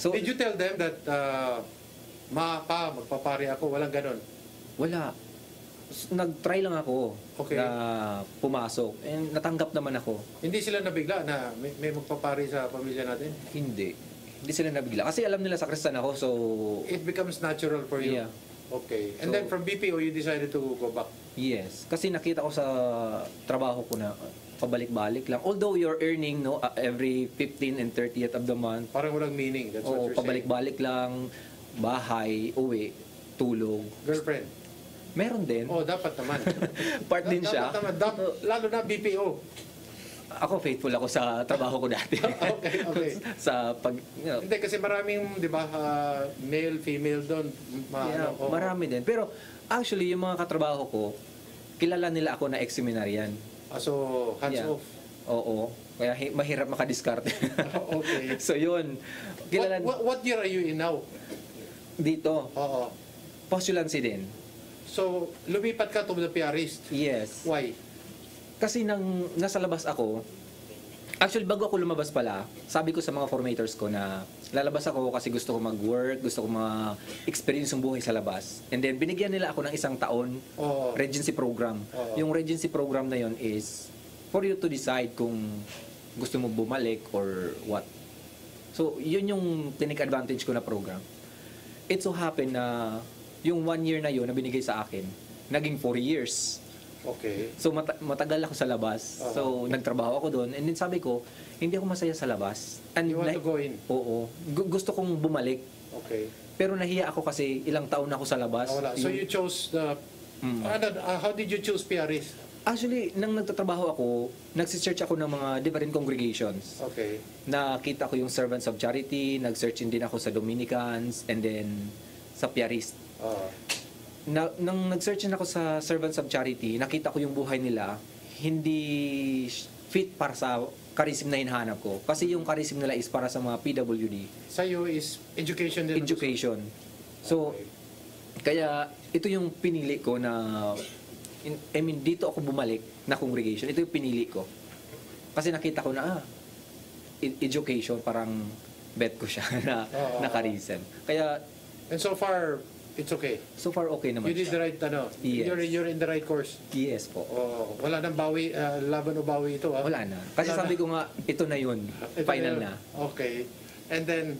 So, did you tell them that magpapare ako? Walang ganon? Wala. nag-try lang ako Okay. na pumasok. And natanggap naman ako. Hindi sila nabigla na may magpapari sa pamilya natin? Hindi. Hindi sila nabigla. Kasi alam nila sa Kristan ako, so... It becomes natural for you? Yeah. Okay. And So- then from BPO, you decided to go back? Yes. Kasi nakita ko sa trabaho ko na pabalik-balik lang. Although you're earning every 15 and 30th of the month. Parang walang meaning. That's what you're pabalik-balik lang, bahay, uwi, tulog. Girlfriend? Meron din. Oh, dapat naman. Part din siya. Dapat naman. Lalo na BPO. Ako faithful ako sa trabaho ko dati. Okay. Sa pag... Hindi, kasi maraming, di ba, male, female doon. Marami din. Pero actually, yung mga katrabaho ko, kilala nila ako na ex-seminarian. So, hands off? Oo. Kaya mahirap makadiskarte. Okay. So yun. What year are you in now? Dito. Oo. Postulancy din. So, lumipat ka to the PRist? Yes. Why? Kasi nang nasa labas ako, actually bago ako lumabas pala, sabi ko sa mga formators ko na lalabas ako kasi gusto ko mag-work, gusto ko ma-experience yung buhay sa labas. And then binigyan nila ako ng 1 taon Regency program. Yung Regency program na yon is for you to decide kung gusto mo bumalik or what. So, yun yung tinake advantage ko na program. It so happened na yung 1 year na yun na binigay sa akin, naging 4 years. Okay. So matagal ako sa labas. So nagtrabaho ako doon. And then sabi ko, hindi ako masaya sa labas. And you want to go in? Oo. Gusto kong bumalik. Okay. Pero nahiya ako kasi ilang taon na ako sa labas. Wala. So you chose the... how did you choose PRist? Actually, nang nagtatrabaho ako, nagsisearch ako ng mga different congregations. Okay. Nakita ko yung Servants of Charity, nag-search din ako sa Dominicans, and then sa PRist. Nang nag-search ako sa Servants of Charity, nakita ko yung buhay nila hindi fit para sa charism na hinahanap ko. Kasi yung charism nila is para sa mga PWD. Sa'yo is education din? Education. So, kaya ito yung pinili ko na, dito ako bumalik na congregation. Ito yung pinili ko. Kasi nakita ko na, education, parang bet ko siya na charism. Kaya, and so far, it's okay? So far, okay naman. You did the right, Yes. You're in the right course? Yes po. Wala nang bawi, laban o bawi ito, ha? Wala na. Kasi sabi ko nga, ito na yun. Final na. Okay. And then,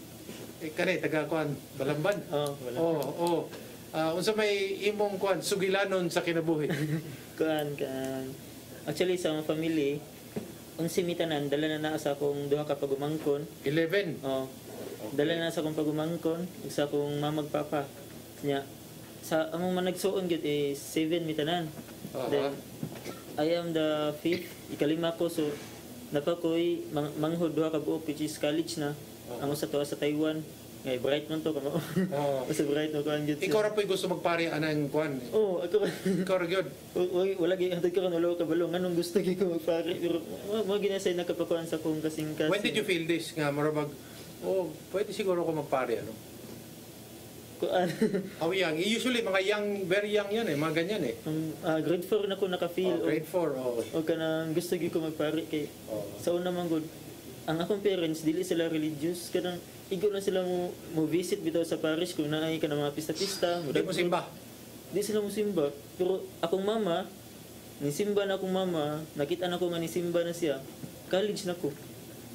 kanay, taga-kuan, Balamban? Oo. Unsa may imong kuan, sugilanon sa kinabuhi? Kuan. Actually, sa mga family, ang simitanan, dala na sa akong duha ka pagumangkon. 11? Oo. Dala na sa akong pagumangkon, sa akong mamagpapa. Nya sa among managsuon gyud is 7 mitanan. Then I am the 5th, ikalima ko, so napakoy manghod duha ka buok which is college na. Ang usa to sa Taiwan. Ngay bright man to kamo. Sa bright no kan gyud. Ikaw ra po'y gusto magpari anang kuan. Ako. Ikaw ra gyud. Wala gyud hatod karon ulo ka balong anong gusto gyud ko magpari pero mo ginasay nakapakuan sa kong kasingkas. When did you feel this nga marabag pwede siguro ko magpari How young? Usually, mga young, very young yan mga ganyan grade 4 na ko naka-feel. Grade 4, O kanang gusto ko magpari kay sa una man good. Ang akong parents, dili sila religious. Kanang igo na sila mo visit bitaw sa parish kung naay ka ng mga pista-pista. Hindi mo simba? Di sila mo simba. Pero akong mama, nisimba na akong mama, nakita na ko nga nisimba na siya. College na ko.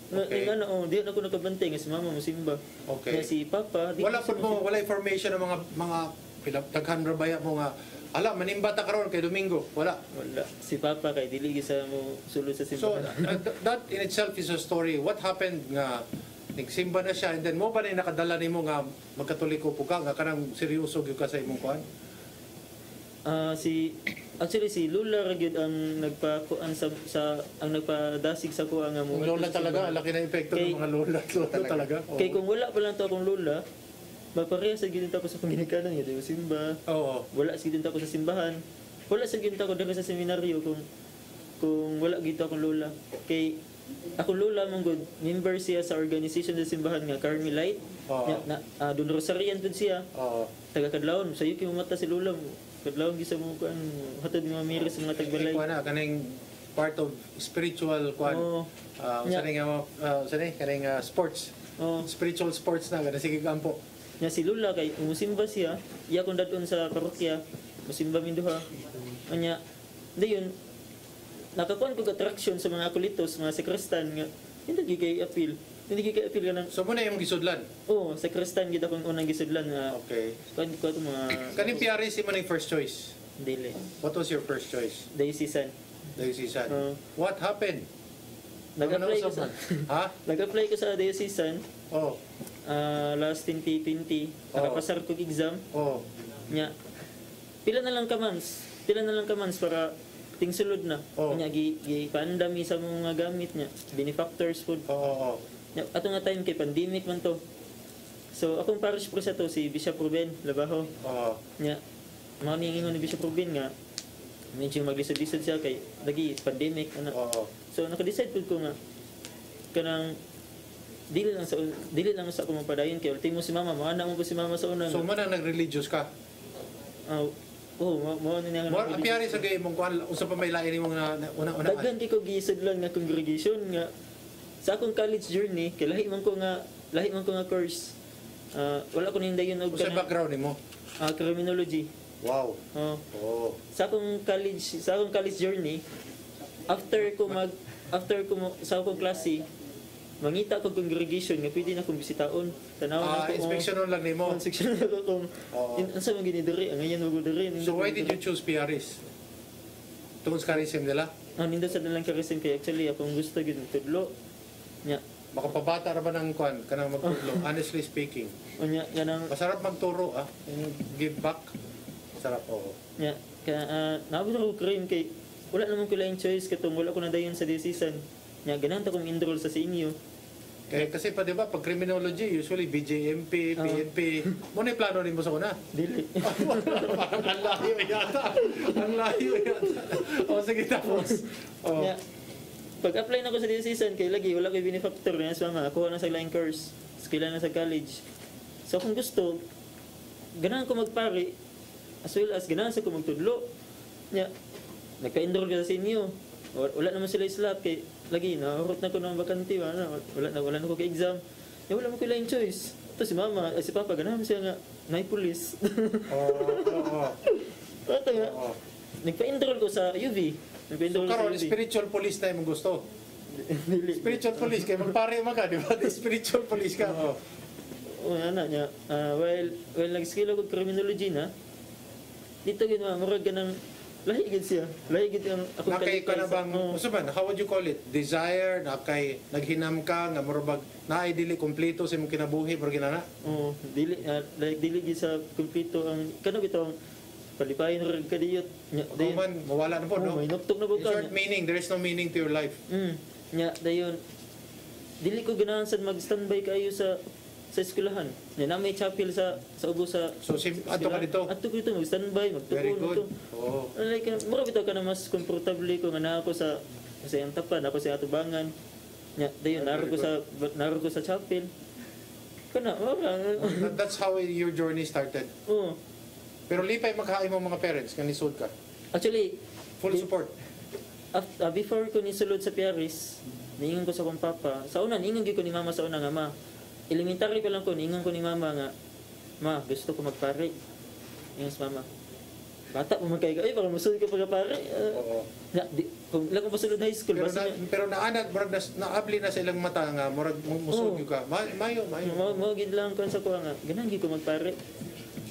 Okay. Di na ako nakabantay nga si mama mo simba. Okay. Kaya si papa, wala information ng mga daghan ra baya mo nga manimbata karon kay Domingo. Wala. Si papa kay dili sa mo sulod sa simbahan. So that in itself is a story. What happened nga nagsimba na siya and then mo ba na nakadala nimo nga magkatoliko po ka nga kanang seryoso gyud ka sa imong kuan? Actually si Lola ra gyud ang nagpakuan sa ang nagpadasig sa kuha nga mo. Lola talaga laki na epekto ng mga lola talaga. Kay kung wala pa lang to akong lola, mapareha sa gid ako sa panginikanan nga simba. Wala sa gid ako sa simbahan. Wala sa gid ako dito sa seminaryo kung wala gid akong lola. Kay akong lola mong good member siya sa organization sa simbahan nga Carmelite. Doon Rosarian pud siya. Taga Kadlawon. Sayo kay mata si lola mo. Kadlawon gisa mo kuan hatod mga miri sa mga tagbalay. Kuan na kaning part of spiritual kuan. Kaning sports. Spiritual sports na kada sige kampo. Nya si Lula kay musimba siya, iya kung dadon sa parokya, musimba min duha. Anya, dayon, nakakuan ko attraction sa mga akulitos, mga sekrestan nga, hindi kay appeal. Hindi kay appeal ka ng... So muna yung gisudlan? Oo, sekrestan gid akong unang gisudlan nga. Okay. Kuan ko ito mga... Kaning PRC man yung first choice? Dili. What was your first choice? Diocesan. Diocesan. What happened? Nag-apply ko sa... Ha? Nag-apply ko sa Diocesan. Oh. Last 2020. Nakapasar ko exam. Oh. Nya. Pila na lang ka months para tingsulod na. Nya gi-pandami sa mga gamit niya. Benefactors food. Oo. Nya ato nga time kay pandemic man to. So akong parish priest to si Bishop Ruben Labaho. Oo. Nya mao ni ingon ni Bishop Ruben nga medyo maglisod-lisod siya kay lagi pandemic ana. So naka-decide pud ko nga kanang dili lang sa ako mapadayon kay ultimo si mama maana mo si mama sa una. So man ang nag-religious ka? Mo ni nga. Mo apiyari sa gay mong kuan usa pa may lain imong una. Daghan kay ko gisudlan nga congregation nga sa akong college journey kay lahi man ko nga course. Wala ko nindayon og sa background nimo? Criminology. Wow. Sa akong college journey after ko sa akong klase mangita ko congregation nga pwede na kong bisitaon. Tanaw na ko. Inspection lang nimo. Inspection na ko kung unsa man gini diri ang ngayon wag diri. So why did you choose PRS? Tungod sa charism nila? Nindot sa dalang charism kay actually akong gusto gyud tudlo. Nya makapabata ra ba ng kuan kanang magtudlo? Honestly speaking. Unya yanang masarap magturo give back. Sarap oo. Nya kaya naabot ako crane kay wala naman ko lain choice katong wala ko na dayon sa decision. Nya ganahan ta kong enroll sa inyo. Kaya kasi pa 'di ba pag criminology usually BJMP, PNP, mo na plano nimo sa una? Dili. Parang ang layo yata. Sige tapos. Nya pag-apply na ko sa decision kay lagi wala koy benefactor na sa mga ako na sa line course. Skill na sa college. So kung gusto ganahan ko magpare as well as ganahan sa ko magtudlo. Nya nagka-enroll ka sa inyo. Wala naman sila slot kay lagi na hurot na ko ng bakante wala na ko kay exam. Wala mo ko lain choice. To si mama, si papa ganahan siya nga nay police. Ito nga. Nagpa-enroll ko sa UV. So karon spiritual police na imong gusto. Spiritual police kay magpare ka, di ba? Spiritual police ka. Ana nya. While nag-skill ako criminology na. Dito gid murag ganang lahi gid siya. Lahi gid ang ako nakay ka na bang usaban how would you call it? Desire nakay naghinam ka nga murag naay dili kompleto sa imong kinabuhi pero ginana? Dili like dili gid sa kompleto ang kano bitaw palipayon ra kadiyot. Man mawala na po no. May nuktok na In short meaning there is no meaning to your life. Nya dayon dili ko ganahan sad mag-standby kayo sa eskwelahan. Nya na may chapel sa ubo sa ato ka dito. Ato ko dito mag-standby, magtuon ito. Like mura bitaw ka na mas komportable ko nga naa ko sa ang tapan, ako sa atubangan. Nya dayon naro ko sa chapel. Kana that's how your journey started. Pero lipay maghain mo mga parents nga nisud ka. Actually, full support. Before ko nisulod sa Paris, niingon ko sa kong papa. Sa una, niingon ko ni mama sa una nga, ma, elementary ko lang ko, niingon ko ni mama nga, ma, gusto ko magpare. Niingon sa mama. Bata mo magkaiga, ay, baka musulod ka pagkapare. Kung lang ko masulod high school. Pero naanad, naabli na sa ilang mata nga, musulod ka. Mayo. Gid lang ko sa kuha nga, ganang gid ko magpare.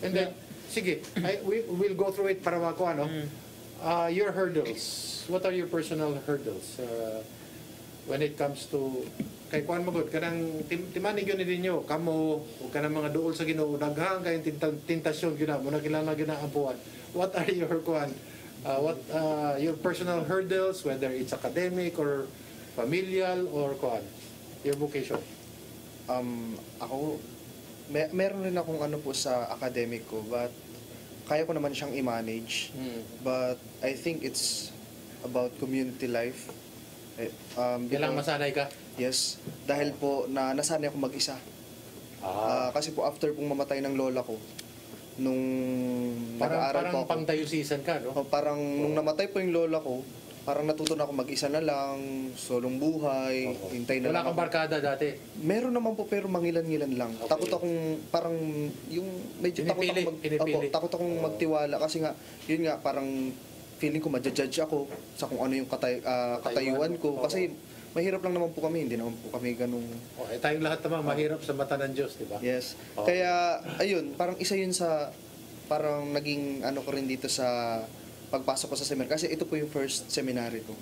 And then, sige, we'll go through it para makuha, no? Your hurdles. What are your personal hurdles when it comes to kay kuan magod kanang timanig yun ninyo kamo o kanang mga duol sa Ginoo daghang kay tentasyon gyud mo na kilala gyud na ampuan. What are your kuan your personal hurdles, whether it's academic or familial or kuan your vocation? Ako meron rin akong ano po sa academic ko, but kaya ko naman siyang i-manage. But I think it's about community life. Kailangan masanay ka? Yes. Dahil po nasanay ako mag-isa. Kasi po after pong mamatay ng lola ko, nung nag-aaral po ako. Parang pang-diocesan ka, no? Parang nung namatay po yung lola ko, parang natuto na ako mag-isa na lang, solong buhay, hintay na wala lang. Wala kang barkada dati? Meron naman po pero mangilan-ngilan lang. Okay. Takot akong parang yung medyo takot akong magtiwala kasi nga yun nga parang feeling ko ma-judge ako sa kung ano yung katayuan ko. Kasi mahirap lang naman po kami, hindi naman po kami ganung... tayong lahat naman mahirap sa mata ng Diyos, di ba? Yes. Kaya, ayun, parang isa yun sa, parang naging ano ko rin dito sa pagpasok ko sa seminar. Kasi ito po yung first seminary ko.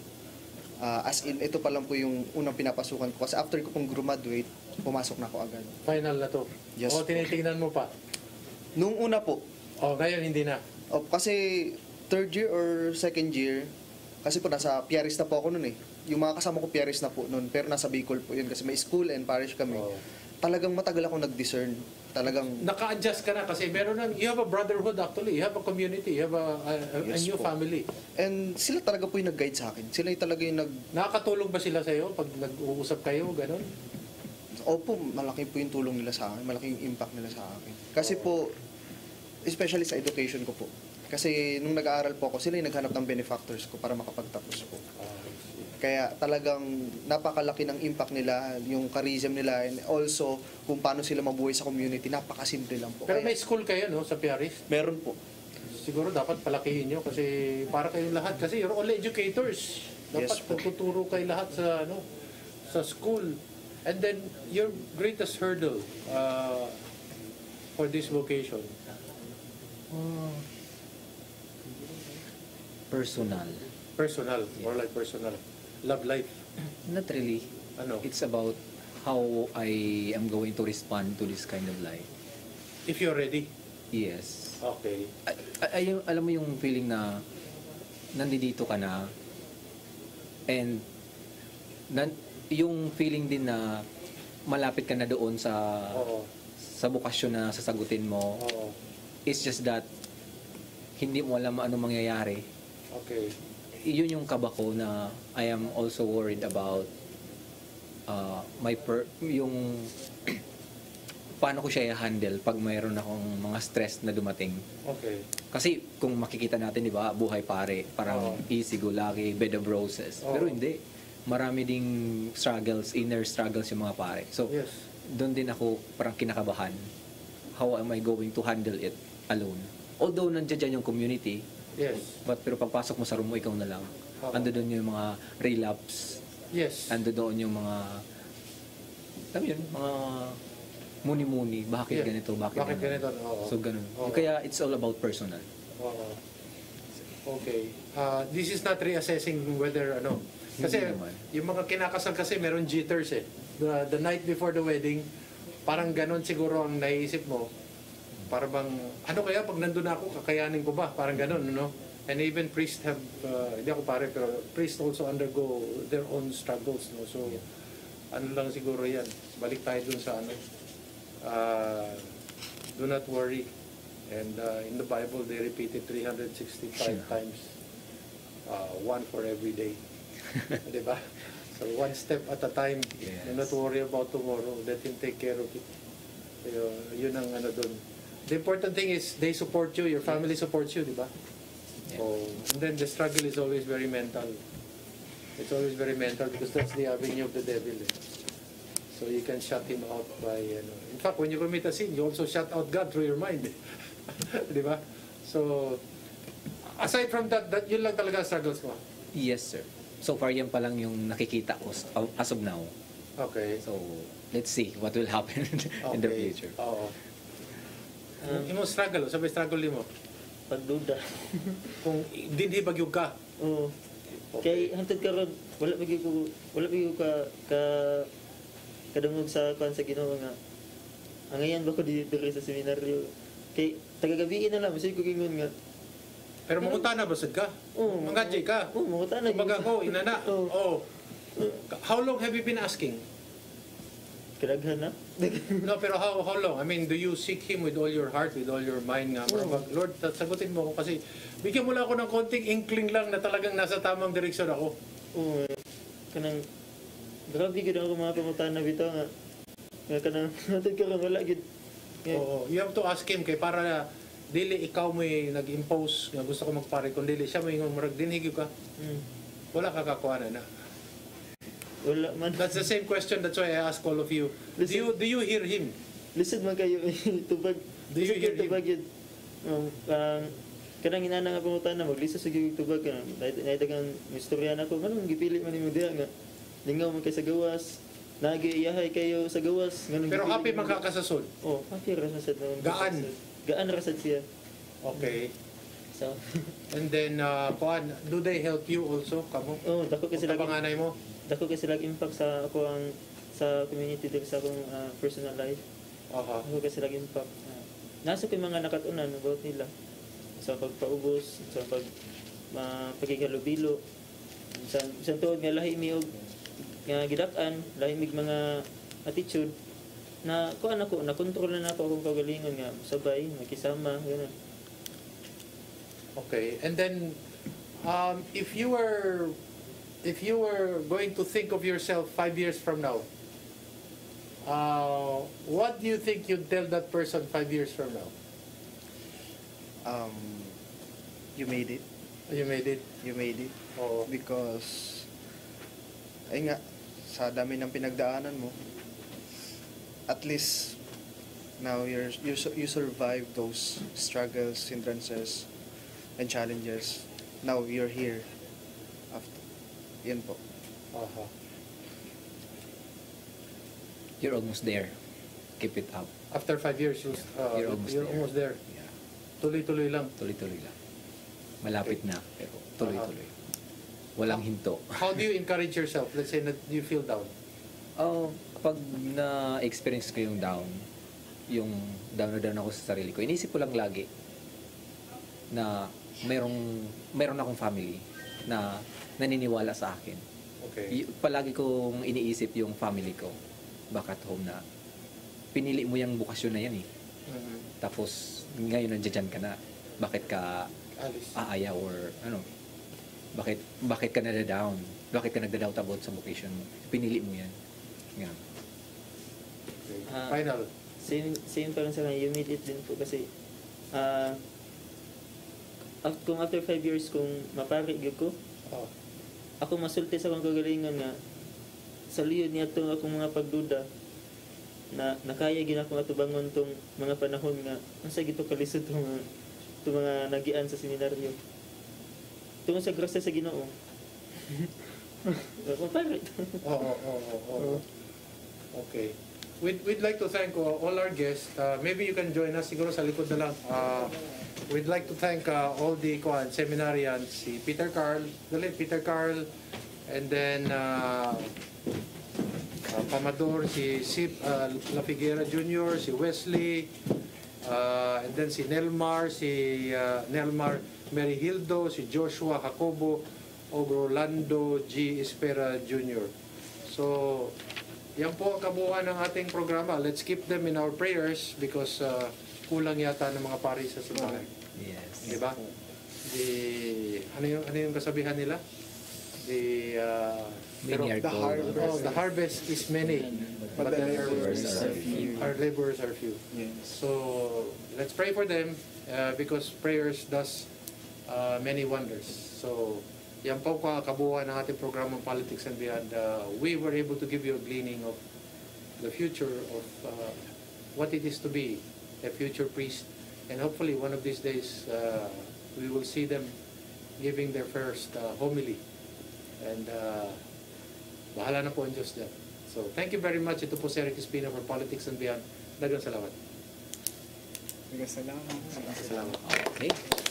As in, ito pa lang po yung unang pinapasukan ko. Kasi after ko pong graduate, pumasok na ako agad. Final na to? Yes. O tinitingnan mo pa? Nung una po. Ngayon hindi na? Kasi third year or second year, kasi po nasa Piaris na po ako nun eh. Yung mga kasama ko Piaris na po nun, pero nasa Bicol po yun kasi may school and parish kami. Talagang matagal ako nag-discern. Talagang... Naka-adjust ka na kasi meron na, you have a brotherhood actually, you have a community, you have a new family. And sila talaga po yung nag-guide sa akin. Sila yung talaga yung Nakakatulong ba sila sa'yo pag nag-uusap kayo, gano'n? Opo, malaki po yung tulong nila sa akin, malaki yung impact nila sa akin. Kasi po, especially sa education ko po. Kasi nung nag-aaral po ako, sila yung naghanap ng benefactors ko para makapagtapos po. Kaya talagang napakalaki ng impact nila, yung charism nila, and also kung paano sila mabuhay sa community, napakasimple lang po. Pero may school kayo, no, sa Piaris? Meron po. Siguro dapat palakihin nyo kasi para kayong lahat, kasi you're all educators. Dapat tuturo kayo lahat sa, sa school. And then, your greatest hurdle for this vocation? Personal. Personal, more like personal. Love life? Not really. It's about how I am going to respond to this kind of life. If you're ready? Yes. Okay. Alam mo yung feeling na nandito ka na and yung feeling din na malapit ka na doon sa bukasyon na sasagutin mo. It's just that hindi mo alam ano mangyayari. Okay. Yun yung kaba ko na I am also worried about yung paano ko siya i-handle pag mayroon akong mga stress na dumating. Okay. Kasi kung makikita natin, di ba, buhay pare, parang easy go lucky, bed of roses. Pero hindi. Marami ding struggles, inner struggles yung mga pare. So, doon din ako parang kinakabahan. How am I going to handle it alone? Although nandiyan dyan yung community, pero pagpasok mo sa room mo, ikaw na lang. Ando doon yung mga relapse. Ando doon yung mga, alam yun, mga muni-muni. Bakit ganito? Bakit ganito? So, ganun. Kaya it's all about personal. Okay. This is not reassessing whether, kasi yung mga kinakasal kasi meron jitters eh. The night before the wedding, parang ganun siguro ang naiisip mo. Para bang, kaya pag nandun ako, kakayanin ko ba? Parang ganun, And even priests have, hindi ako pare, pero priests also undergo their own struggles, So, lang siguro yan. Balik tayo dun sa do not worry. And in the Bible, they repeated 365 times. One for every day. Diba? So, one step at a time. Do not worry about tomorrow. Let Him take care of it. Yun ang dun. The important thing is they support you, your family supports you, di ba? And then the struggle is always very mental. It's always very mental because that's the avenue of the devil. So you can shut him out by, in fact, when you commit a sin, you also shut out God through your mind. Di ba? So, aside from that, yun lang talaga struggles mo? Yes, sir. So far, yan pa lang yung nakikita ko as of now. Okay. So, let's see what will happen in the future. Yung struggle, sabi struggle mo? Pagduda. Kung hindi bagyog ka? Oo. Kaya hantod ka ron, wala bigay ko kadungog sa kwan sa Ginoo nga. Ngayon ba ko dito sa seminaryo? Kay tagagabiin na lang, masay ko gingon nga. Pero manguta na basad ka? Oo. Mangadjay ka? Oo, manguta na. Kumbaga ko, inana? Oo. How long have you been asking? Kadaghan na. No, pero how long? I mean, do you seek Him with all your heart, with all your mind nga? Lord, sagutin mo ako kasi bigyan mo lang ako ng konting inkling lang na talagang nasa tamang direksyon ako. Oo. Kanang, grabe gid ako mga pamutan na bitaw nga. Nga kanang, natid ka wala gid. Oo. You have to ask Him kay para dili ikaw may nag-impose nga gusto ko magpare, kung dili siya may marag dinhigyo ka. Wala ka kakuha na. Wala man. That's the same question. That's why I ask all of you. Do you hear Him? Lisod man kayo tubag. Do you hear Him? Tubag yun. kanang inana nga pangutana maglisa sa gyud tubag kana naidagan istorya nako nganong gipili man nimo diha nga lingaw man kay sa gawas nagiiyahay kayo sa gawas nganong Pero gipili happy mo- magkakasasod. Oh, happy ra sad gaan ra sad siya. Okay. So, And then, kuan, do they help you also, kamo? oh, dako kasi lagi Kapanganay mo? dako kasi lagi impact sa ako ang sa community dito sa akong personal life. Aha. Ako kasi lagi impact. Nasa ko yung mga nakatunan about nila sa pagpaubos, sa pagkikalubilo. Sa tuod nga lahi mi og nga gidak-an, lahi mig mga attitude na kuan ako na kontrol na ako akong kagalingon nga sabay makisama ganun. Okay. And then, if you were going to think of yourself 5 years from now, what do you think you'd tell that person 5 years from now? You made it. You made it? You made it. Oo. Because, ay nga, sa dami ng pinagdaanan mo, at least, now you survive those struggles, hindrances, and challenges. Now you're here. After, yan po. Aha. You're almost there. Keep it up. After 5 years, You're almost there. there. Tuloy-tuloy lang. Tuloy-tuloy lang. Malapit na, pero tuloy-tuloy. Walang hinto. How do you encourage yourself? Let's say that you feel down. Pag na-experience ko yung down na down ako sa sarili ko, inisip ko lang lagi na meron akong family na naniniwala sa akin. Okay. Palagi kong iniisip yung family ko back at home na pinili mo yung bukasyon na yan eh. Mhm. Tapos ngayon nandiyan ka na. Bakit ka Alis. aaya or ano? Bakit ka nada-down? Bakit ka nagda-doubt about sa vocation mo? Pinili mo yan. Ganun. Final. Same pa rin sa kanya, you made it din po kasi kung after 5 years kung mapari gyud ko, ako masulti sa akong kagalingon nga sa liyod niya itong akong mga pagduda na nakaya gina akong atubangon tong mga panahon nga unsa gito kalisod tong mga nagian sa seminaryo tungod sa grasya sa Ginoo. Mapari. Oo. Okay. We'd like to thank all our guests. Maybe you can join us siguro sa likod na lang. We'd like to thank all the seminarians, si Peter Carl, and then Pamador, si Sip La Figuera Jr., si Wesley, and then si Nelmar Merihildo, si Joshua Jacobo, o Rolando G. Espera Jr. So, yan po ang kabuuan ng ating programa. Let's keep them in our prayers because kulang yata ng mga pari sa simbahan. Yes. Diba? Ano yung kasabihan nila? The harvest is many, but the laborers are few. Yes. So, let's pray for them because prayers does many wonders. So, yan po kabuuan ng ating programang Politics and Beyond. We were able to give you a gleaning of the future of what it is to be a future priest. And hopefully one of these days we will see them giving their first homily. And bahala na po ang Diyos dyan. So thank you very much. Ito po si Eric Espino for Politics and Beyond. Dagang salamat. Dagang salamat. Salamat. Okay.